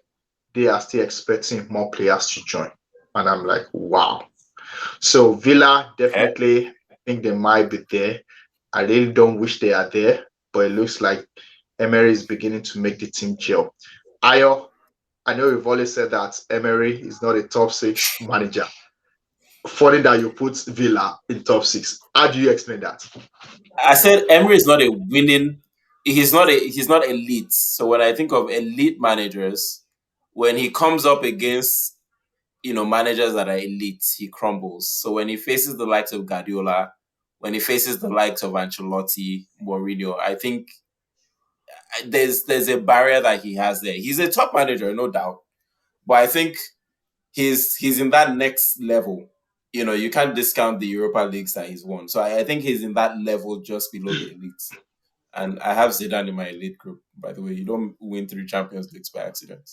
they are still expecting more players to join. And I'm like, wow. So Villa definitely think they might be there. I really don't wish they are there, but it looks like Emery is beginning to make the team gel. Ayo, I know you've always said that Emery is not a top six manager. Funny that you put Villa in top six. How do you explain that? I said Emery is not a winning. He's not elite. So when I think of elite managers, when he comes up against managers that are elite, he crumbles. So when he faces the likes of Guardiola, when he faces the likes of Ancelotti, Mourinho, I think there's a barrier that he has there. He's a top manager, no doubt, but I think he's in that next level. You can't discount the Europa Leagues that he's won. So I think he's in that level just below the elites. And I have Zidane in my elite group. By the way, you don't win 3 Champions Leagues by accident.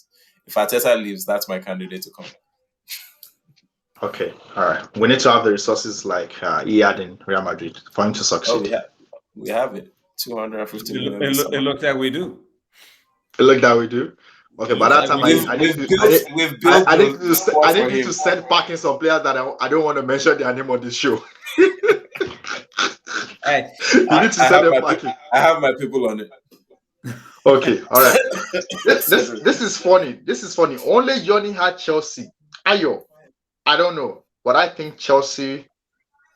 If Arteta leaves, that's my candidate to come. Okay, all right. We need to have the resources like he had in Real Madrid for him to Oh, succeed. we have it. 250 million. It looks like we do. Look that we do. Okay, by that time We've built the I squad for need you him. to send packing some players that I don't want to mention their name on this show. Hey, You need to send them packing. I have my people on it. Okay, all right. This is funny. This is funny. Only Johnny had Chelsea. Ayo, I don't know, but I think Chelsea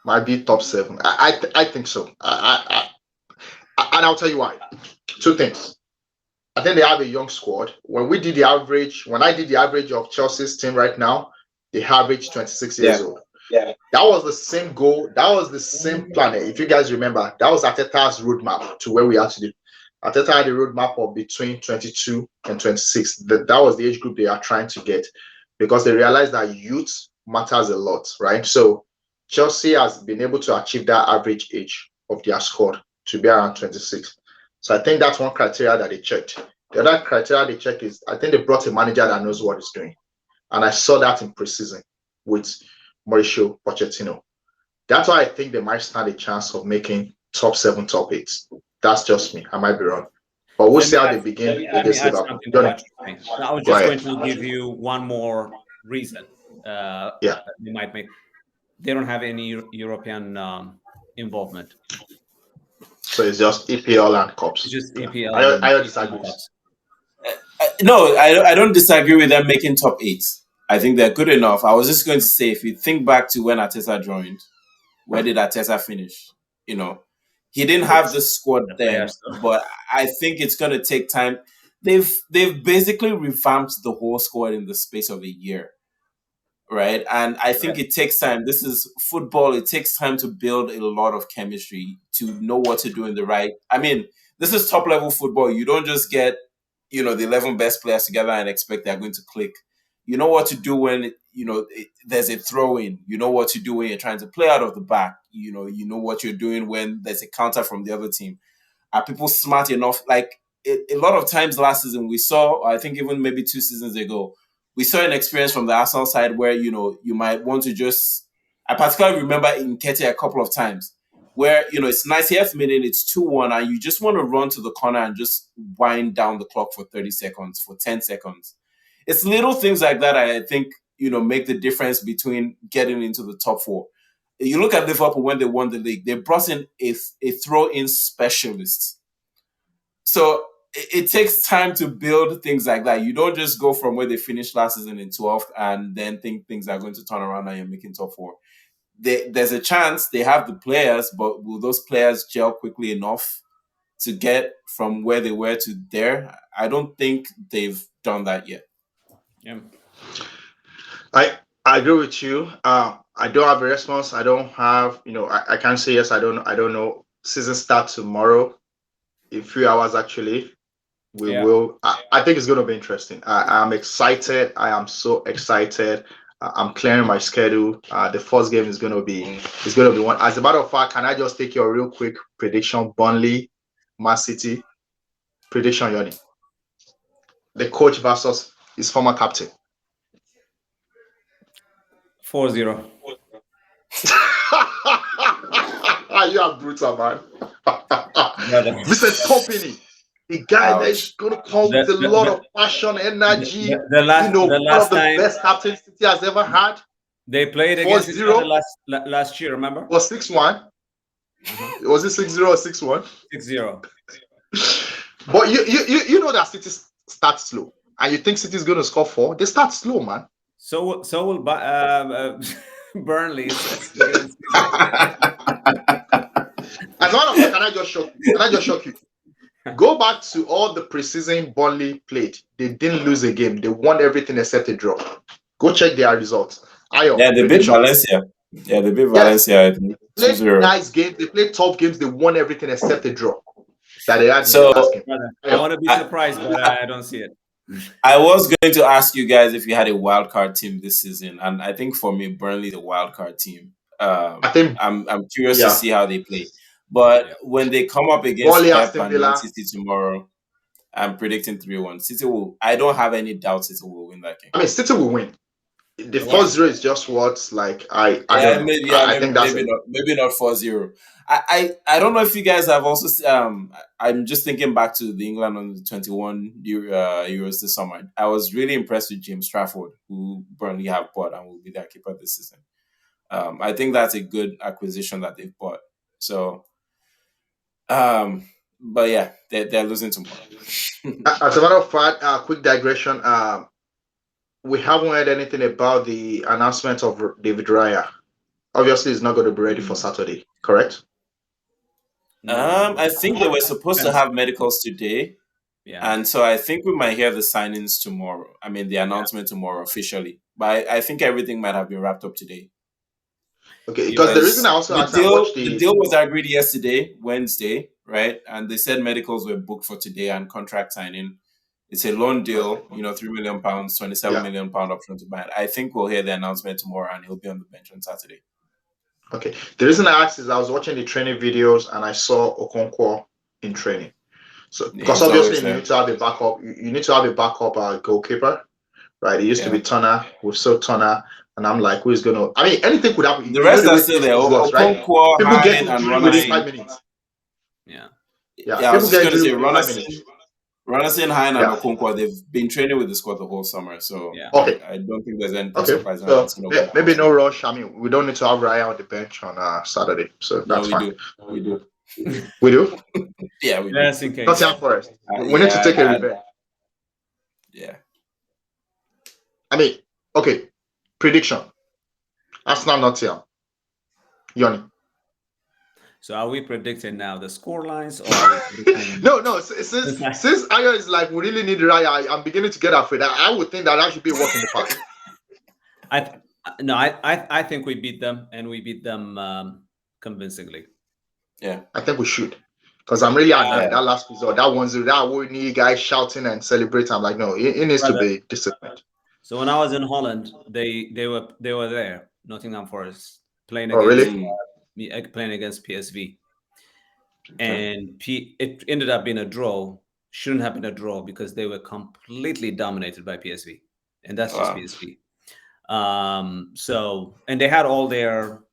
might be top seven. I think so. And I'll tell you why. Two things. I think they have a young squad. When I did the average of Chelsea's team right now, they average 26 years old. Yeah. That was the same goal. That was the same plan. If you guys remember, that was Arteta's roadmap to where we are today. Arteta had a roadmap of between 22 and 26. That was the age group they are trying to get because they realized that youth matters a lot, right? So Chelsea has been able to achieve that average age of their squad to be around 26. So I think that's one criteria that they checked. The other criteria they checked is I think they brought a manager that knows what he's doing. And I saw that in preseason with Mauricio Pochettino. That's why I think they might stand a chance of making top seven, top eight. That's just me. I might be wrong. But we'll see how they begin against Liverpool. I was just going to give you one more reason. Yeah. They might make. They don't have any European involvement. So it's just EPL and Cups. It's just EPL. I disagree. No, I don't disagree with them making top eight. I think they're good enough. I was just going to say, if you think back to when Arteta joined, where did Arteta finish? He didn't have the squad then, but I think it's going to take time. They've basically revamped the whole squad in the space of a year, right? And I think it takes time. This is football. It takes time to build a lot of chemistry, to know what to do in the right. I mean, this is top level football. You don't just get the 11 best players together and expect they're going to click. You know what to do when there's a throw in. You know what to do when you're trying to play out of the back. You know what you're doing when there's a counter from the other team. Are people smart enough? Like a lot of times last season we saw, I think even maybe 2 seasons ago, we saw an experience from the Arsenal side where you might want to just I particularly remember in Nketiah a couple of times where, it's 90th minute, it's 2-1, and you just want to run to the corner and just wind down the clock for 30 seconds, for 10 seconds. It's little things like that I think, make the difference between getting into the top four. You look at Liverpool when they won the league, they brought in a throw-in specialist. So it takes time to build things like that. You don't just go from where they finished last season in 12th and then think things are going to turn around and you're making top four. There's a chance they have the players, but will those players gel quickly enough to get from where they were to there? I don't think they've done that yet. Yeah. I agree with you. I don't have a response. I don't have, I can't say yes. I don't know. Season starts tomorrow, in 3 hours actually. We will. I think it's going to be interesting. I'm excited. I am so excited. I'm clearing my schedule. The first game is going to be one. As a matter of fact, can I just take your real quick prediction? Burnley, Man City prediction, Yoni. The coach versus his former captain. 4-0. You are brutal, man. Vincent Company. The guy that is going to come with a lot of passion, energy. One of the best captains City has ever had. They played against each other last year, remember? It was 6-1. Was it 6-0 or 6-1? 6-0. But you know that City starts slow. And you think City is going to score 4? They start slow, man. So will Burnley. As a matter of fact, can I just shock you? Go back to all the preseason Burnley played. They didn't lose a game. They won everything except a draw. Go check their results. They beat Valencia. Yeah, they beat Valencia. I think. They played nice games. They played tough games. They won everything except a draw. That they had. So I want to be surprised, but I don't see it. I was going to ask you guys if you had a wild card team this season, and I think for me, Burnley is a wild card team. I think I'm curious to see how they play. But when they come up against Pep and Man City tomorrow, I'm predicting 3-1. City will. I don't have any doubt City will win that game. I mean, City will win. The 4-0 is just what I think that's maybe not 4-0. I don't know if you guys have also. I'm just thinking back to the England on the 21 Euros this summer. I was really impressed with James Trafford, who Burnley have bought and will be their keeper this season. I think that's a good acquisition that they've bought. So, but yeah, they're losing tomorrow. As a matter of fact, quick digression. We haven't heard anything about the announcement of David Raya. Obviously, he's not going to be ready for Saturday, correct? I think they were supposed to have medicals today. Yeah. And so I think we might hear the signings tomorrow. I mean, the announcement tomorrow officially. But I think everything might have been wrapped up today. Okay, because the reason I also the deal was agreed yesterday, Wednesday, right? And they said medicals were booked for today and contract signing. It's a loan deal, £3 million, £27 million option to buy it. I think we'll hear the announcement tomorrow and he'll be on the bench on Saturday. Okay. The reason I asked is I was watching the training videos and I saw Okonkwo in training. So because obviously you need to have a backup. You need to have a backup goalkeeper, right? It used to be Turner. We've sold Turner, and I'm like, who's gonna? I mean, anything could happen. The rest are still there. Okonkwo, people get injured within 5 minutes. Yeah. I was just gonna say Ronaldson, Hein, and Okonkwo, they've been training with the squad the whole summer, so I don't think there's anything surprising. So maybe no rush. I mean, we don't need to have Raya on the bench on Saturday, so that's fine. We do. We do? Yeah, we do. Just in case. Nottingham Forest. We need to take a revenge. Yeah. I mean, okay. Prediction. Arsenal, Nottingham. Yoni. So are we predicting now the score lines or No, since Ayo is like we really need Raya, I'm beginning to get afraid. I would think that should be a work in the park. I think we beat them and we beat them convincingly. Yeah. I think we should. Because I'm really angry. That last result, that 1-0, that Whitney guys shouting and celebrating. I'm like, no, it needs to be disciplined. So when I was in Holland, they were there, Nottingham Forest, playing against PSV. And it ended up being a draw. Shouldn't have been a draw because they were completely dominated by PSV. And that's just PSV. So, and they had all their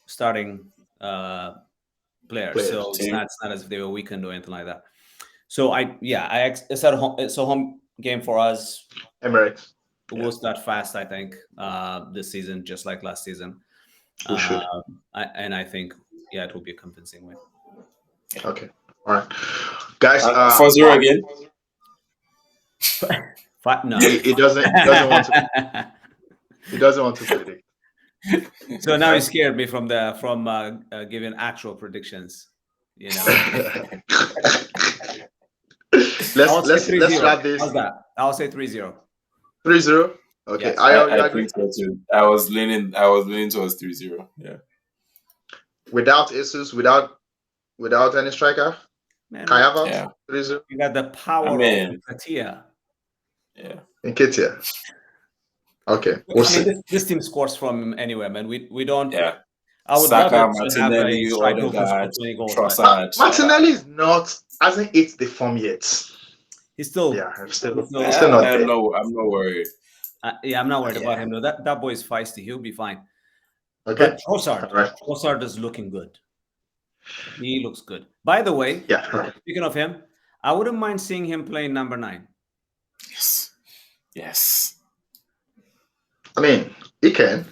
starting players, so it's not as if they were weakened or anything like that. So it's a home game for us. Emirates. We'll start fast, I think, this season, just like last season. We should. And I think, it will be a convincing win. Okay. All right. Guys, 4-0 again. No. He doesn't want to. He doesn't want to predict. So now he scared me from giving actual predictions. Let's wrap this. How's that? I'll say 3-0. 3-0. Okay. Yes. I agree. Think so too. I was leaning towards 3-0. Yeah. Without Asus, without any striker. Kai Havertz, 3-0. You got the power of Nketiah. Yeah. Nketiah. Okay. We'll see. This team scores from anywhere, man. We don't. Yeah. I would Saka, love to have Martinelli, a striker who Odegaard, scores 20 goals. Trossard. Martinelli hasn't hit the form yet. He's still. He's still not there. No, I'm not worried. I'm not worried about him though. That boy is feisty. He'll be fine. Okay. But Trossard is looking good. He looks good. By the way, speaking of him, I wouldn't mind seeing him playing number 9. Yes. I mean, he can.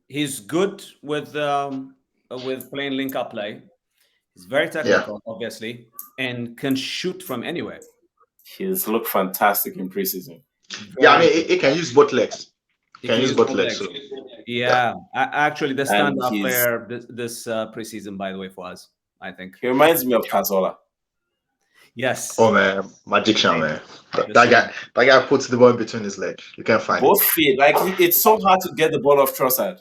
He's good with playing link-up play. He's very technical, obviously, and can shoot from anywhere. He's looked fantastic in preseason. I mean, he can use both legs. He can use both legs. So. Actually, the standout player this preseason, by the way, for us, I think. He reminds me of Cazorla. Yes. Oh man, magician man. That guy puts the ball in between his legs. You can't find both feet. Like it's so hard to get the ball off Trossard.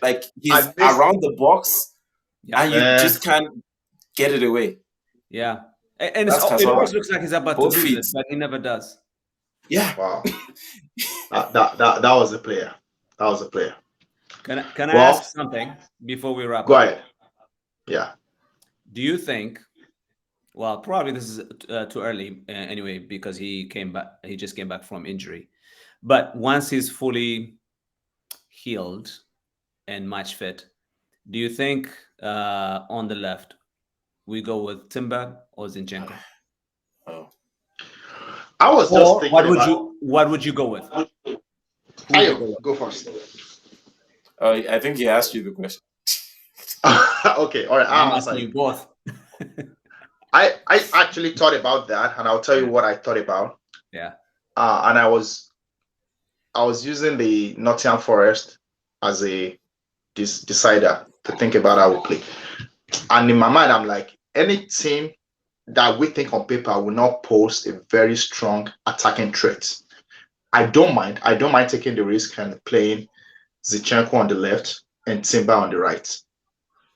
Like he's around the box, and you just can't get it away. Yeah, and it always looks like he's about to do this, but he never does. Yeah. Wow. that was a player. That was a player. Can I ask something before we wrap up? Go ahead. Yeah. Do you think? Well, probably this is too early anyway because he just came back from injury. But once he's fully healed and match fit, do you think on the left we go with Timber or Zinchenko? Oh, I was just thinking. What would you go with? Go first. I think he asked you the question. Okay, all right. I'm asking you both. I actually thought about that, and I'll tell you what I thought about. Yeah. And I was using the Nottingham Forest as a decider to think about how we play. And in my mind, I'm like, any team that we think on paper will not pose a very strong attacking threat. I don't mind taking the risk and playing Zinchenko on the left and Timber on the right,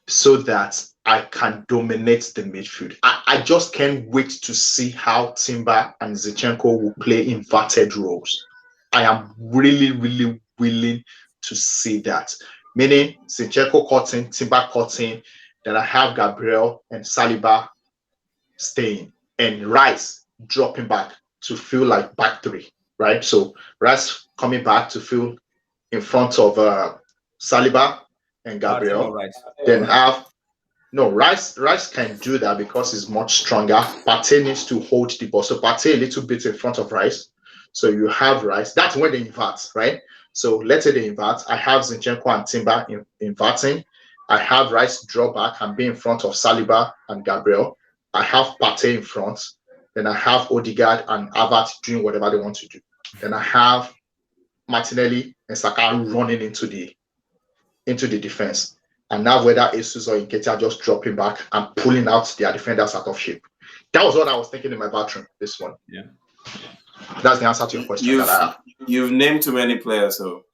so that I can dominate the midfield. I just can't wait to see how Timber and Zinchenko will play inverted roles. I am really, really willing to see that. Meaning Zinchenko cutting, Timber cutting, then I have Gabriel and Saliba staying, and Rice dropping back to feel like back three, right? So Rice coming back to feel in front of Saliba and Gabriel. Then have Rice can do that because he's much stronger. Partey needs to hold the ball. So Partey a little bit in front of Rice. So you have Rice. That's when they invert, right? So let's say they invert. I have Zinchenko and Timber inverting. I have Rice draw back and be in front of Saliba and Gabriel. I have Partey in front. Then I have Odegaard and Havertz doing whatever they want to do. Then I have Martinelli and Saka running into the defense. And now whether Asus or Nketiah just dropping back and pulling out their defenders out of shape. That was what I was thinking in my bathroom, this one. Yeah. That's the answer to your question. You've named too many players, so.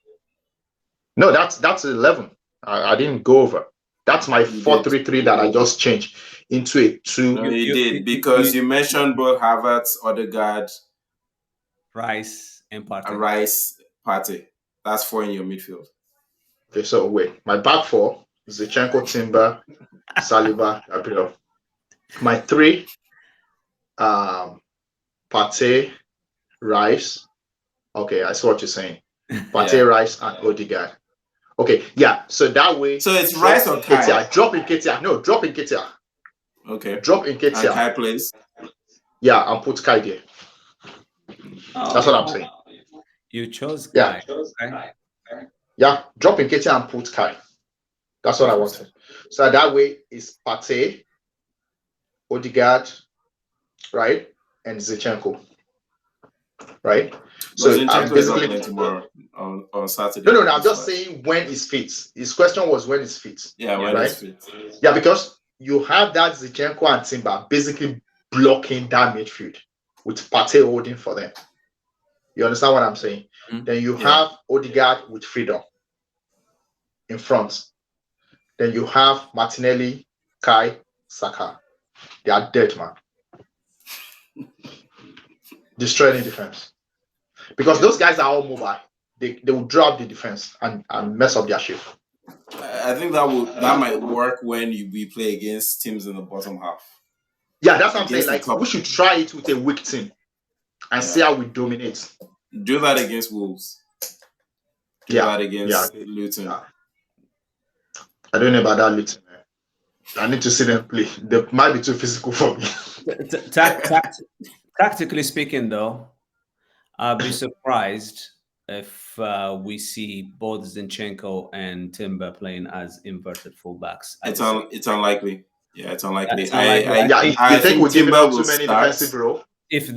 No, that's 11. I didn't go over. That's my 4-3-3 that I just changed into a 2. No, you did, because you mentioned both Havertz, Odegaard, Rice, and Partey. Partey. That's 4 in your midfield. Okay, so wait. My back 4, Zinchenko, Timber, Saliba, Gabriel. My 3, Partey, Rice. Okay, I see what you're saying. Partey, Rice, and Odegaard. Okay, yeah. So that way. So it's Rice or Kai? Drop in Ketia. No, drop in Ketia. Okay. Drop in Ketia. And Kai plays. Yeah, and put Kai there. That's what I'm saying. You chose Kai. Yeah. Yeah, drop in Ketia and put Kai. That's what I wanted. So that way is Partey, Odegaard, right, and Zinchenko, right? So Zinchenko is not playing tomorrow on Saturday. No. I'm just saying when is fit. His question was when is fit. Yeah, when is fit. Yeah, because you have that Zinchenko and Timber basically blocking that midfield with Partey holding for them. You understand what I'm saying? Mm-hmm. Then you have Odegaard with freedom in front. Then you have Martinelli, Kai, Saka. They are dead, man. Destroying defense. Because those guys are all mobile. They will drop the defense and mess up their shape. I think that might work when we play against teams in the bottom half. Yeah, that's what I'm saying. Like, we should try it with a weak team and see how we dominate. Do that against Wolves. Do that against Luton. Yeah. I don't know about that Luton, man. I need to see them play. They might be too physical for me. Tactically speaking, though, I'll be surprised if we see both Zinchenko and Timber playing as inverted fullbacks. It's unlikely. Yeah, it's unlikely. I think we're giving up too many defensive role. If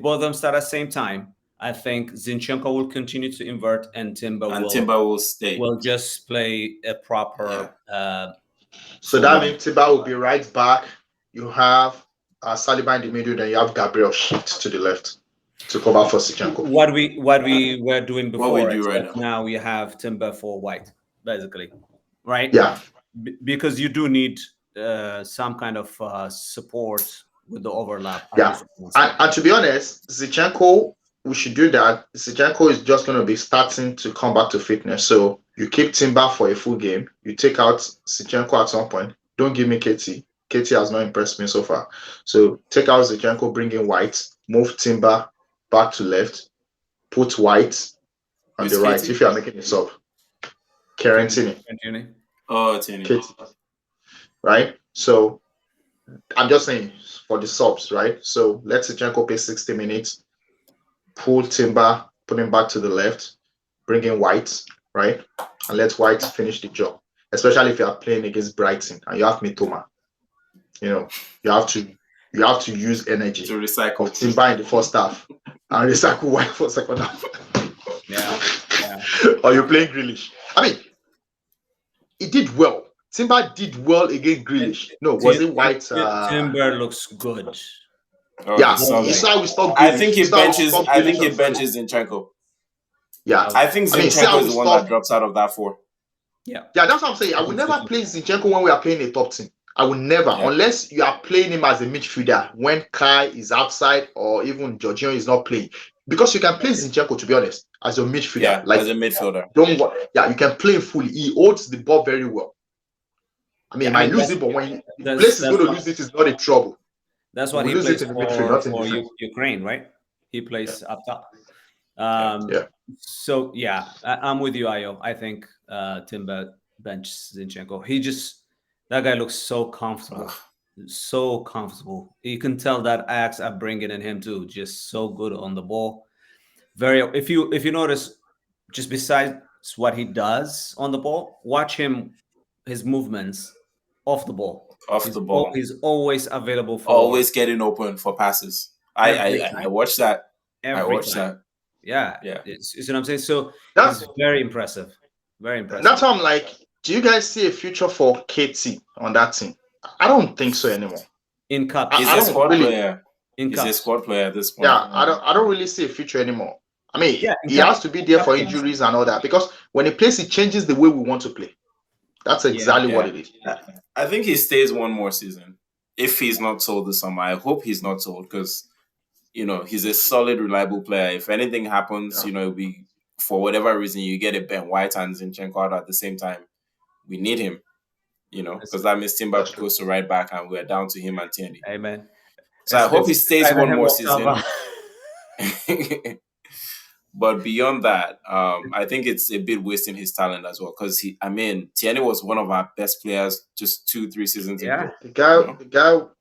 both of them start at the same time, I think Zinchenko will continue to invert and Timber will stay. Will just play a proper. So that means Timber will be right back. You have Saliba in the middle, then you have Gabriel shift to the left to cover for Zinchenko. What we were doing before. What we do right now we have Timber for White, basically, right? Yeah. Because you do need some kind of support with the overlap. Yeah, and to be honest, Zinchenko, we should do that. Zinchenko is just going to be starting to come back to fitness. So you keep Timber for a full game. You take out Zinchenko at some point. Don't give me KT. KT has not impressed me so far. So take out Zinchenko, bring in White, move Timber back to left, put White on the right. If you are making it sub, Kerentini. Oh, Tini. Right? So I'm just saying for the subs, right? So let Zinchenko play 60 minutes, pull Timber, put him back to the left, bring in White, right? And let White finish the job. Especially if you are playing against Brighton and you have Mitoma. You know, you have to use energy to recycle Timber in the first half and recycle White for second half. Yeah. Or you're playing Grealish. I mean, he did well. Timber did well against Grealish. No, was it White? Timber looks good. Oh, yeah, it's how we stop Grealish. I think he benches Zinchenko. Yeah. I think Zinchenko is the one that drops out of that four. Yeah. Yeah, that's what I'm saying. I will never play Zinchenko when we are playing a top team. I will never, unless you are playing him as a midfielder when Kai is outside or even Jorginho is not playing. Because you can play Zinchenko, to be honest, as a midfielder. Yeah, as a midfielder. You can play him fully. He holds the ball very well. I mean, he might lose it, but when the place is going to lose it, is not a trouble. That's what he plays for Ukraine, right? He plays up top. So, I'm with you, Ayo. I think Timber bench Zinchenko. That guy looks so comfortable. So comfortable. You can tell that Ajax are bringing in him too. Just so good on the ball. If you notice, just besides what he does on the ball, watch his movements off the ball. He's always available for. Always getting open for passes. I watched that. That. Yeah. You see what I'm saying? So that's very impressive. Very impressive. That's why I'm like, do you guys see a future for KT on that team? I don't think so anymore. In cup, he's a squad player. He's a squad player at this point. Yeah, I don't really see a future anymore. I mean, he has to be there for injuries and all that because when he plays, he changes the way we want to play. That's exactly what it is. I think he stays one more season. If he's not sold this summer, I hope he's not sold because, he's a solid, reliable player. If anything happens, for whatever reason, you get a Ben White and Zinchenko out at the same time. We need him, because that means Timber goes to right back and we're down to him and Tierney. Amen. So I hope he stays one more season. But beyond that, I think it's a bit wasting his talent as well. Because Tierney was one of our best players just 2-3 seasons Yeah. ago.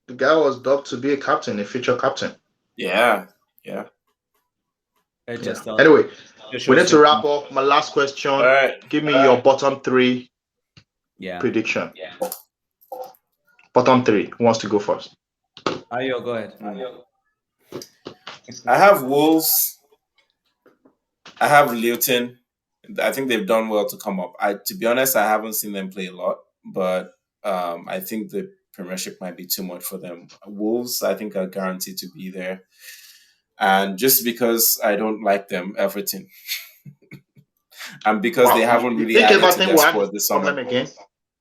The guy was dubbed to be a captain, a future captain. Yeah. It just Anyway, just we need shows to you. wrap up. My last question. All right. Give me your bottom three prediction. Bottom three. Who wants to go first? Ayo, go ahead. I have Wolves. I have Luton. I think they've done well to come up. To be honest, I haven't seen them play a lot, but I think the Premiership might be too much for them. Wolves, I think, are guaranteed to be there. And just because I don't like them, Everton. And because they haven't really added to their squad this summer. Again?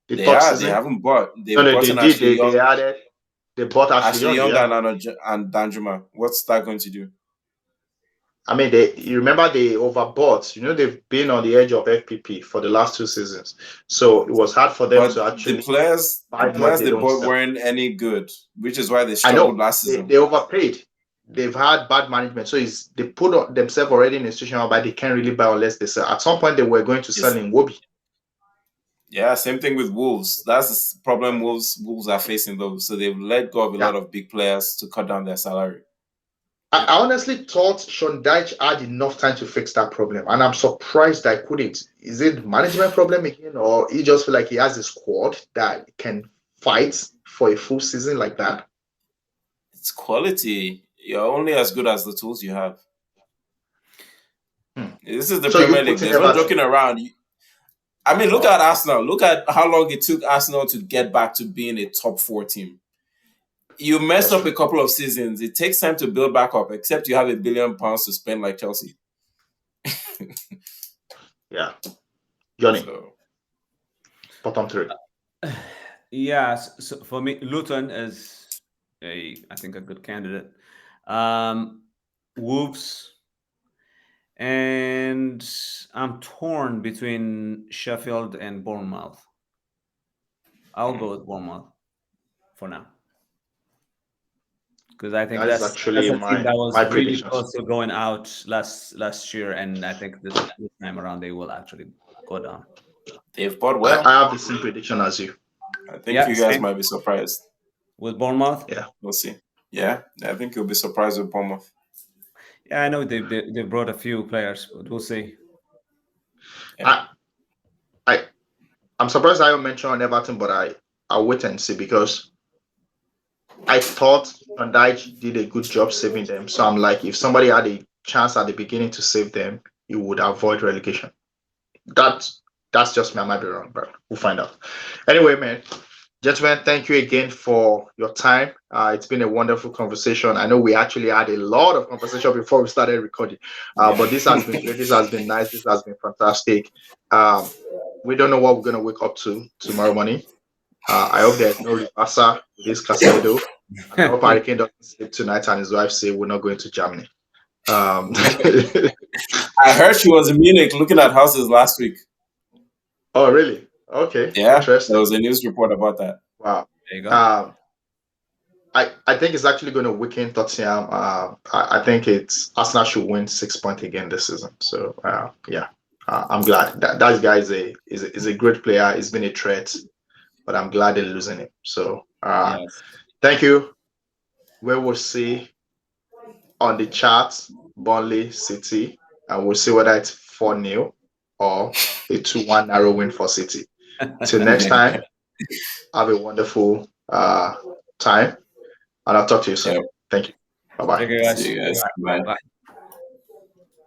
They haven't bought. They've bought an Ashley Young. They bought Ashley Young and Danjuma. What's that going to do? I mean, you remember they overbought. You know, they've been on the edge of FPP for the last 2 seasons. So it was hard for them to actually. The players they bought weren't any good, which is why they struggled last season. They overpaid. They've had bad management. So they put themselves already in a situation whereby they can't really buy unless they sell. At some point, they were going to sell in Wobby. Yeah, same thing with Wolves. That's the problem Wolves are facing, though. So they've let go of a lot of big players to cut down their salary. I honestly thought Sean Dyche had enough time to fix that problem, and I'm surprised I couldn't. Is it management problem again, or he just feel like he has a squad that can fight for a full season like that? It's quality. You're only as good as the tools you have. This is the Premier League. There's no joking around. I mean, look at Arsenal. Look at how long it took Arsenal to get back to being a top 4 team. You messed up a couple of seasons. It takes time to build back up, except you have £1 billion to spend like Chelsea. Yeah. Johnny. Bottom 3. So for me, Luton is I think a good candidate. Wolves. And I'm torn between Sheffield and Bournemouth. I'll go with Bournemouth for now. Because I think that's actually a team that was really close to going out last year, and I think this time around they will actually go down. They've bought well. I have the same prediction as you. I think you guys might be surprised. With Bournemouth? Yeah. We'll see. Yeah, I think you'll be surprised with Bournemouth. Yeah, I know they brought a few players, but we'll see. Yeah. I'm surprised I don't mention Everton, but I'll wait and see, because I thought Van Dijk did a good job saving them. So I'm like, if somebody had a chance at the beginning to save them, he would avoid relegation. That's just me. I might be wrong, but we'll find out. Anyway, man. Gentlemen, thank you again for your time. It's been a wonderful conversation. I know we actually had a lot of conversation before we started recording, but this has been great. This has been nice. This has been fantastic. We don't know what we're going to wake up to tomorrow morning. I hope there's no reversal with this Caicedo. I hope Harry Kane doesn't sleep tonight and his wife say we're not going to Germany. I heard she was in Munich looking at houses last week. Oh, really? Okay. Yeah, there was a news report about that. Wow. There you go. I think it's actually going to weaken Tottenham. I think Arsenal should win 6 points again this season. So I'm glad that guy is a great player. He's been a threat, but I'm glad they're losing him. So thank you. We will see on the chart Burnley City, and we'll see whether it's 4-0 or a 2-1 narrow win for City. Till next time, have a wonderful time, and I'll talk to you soon. Thank you. Bye-bye. Thank you, guys. See you guys. Bye. Bye.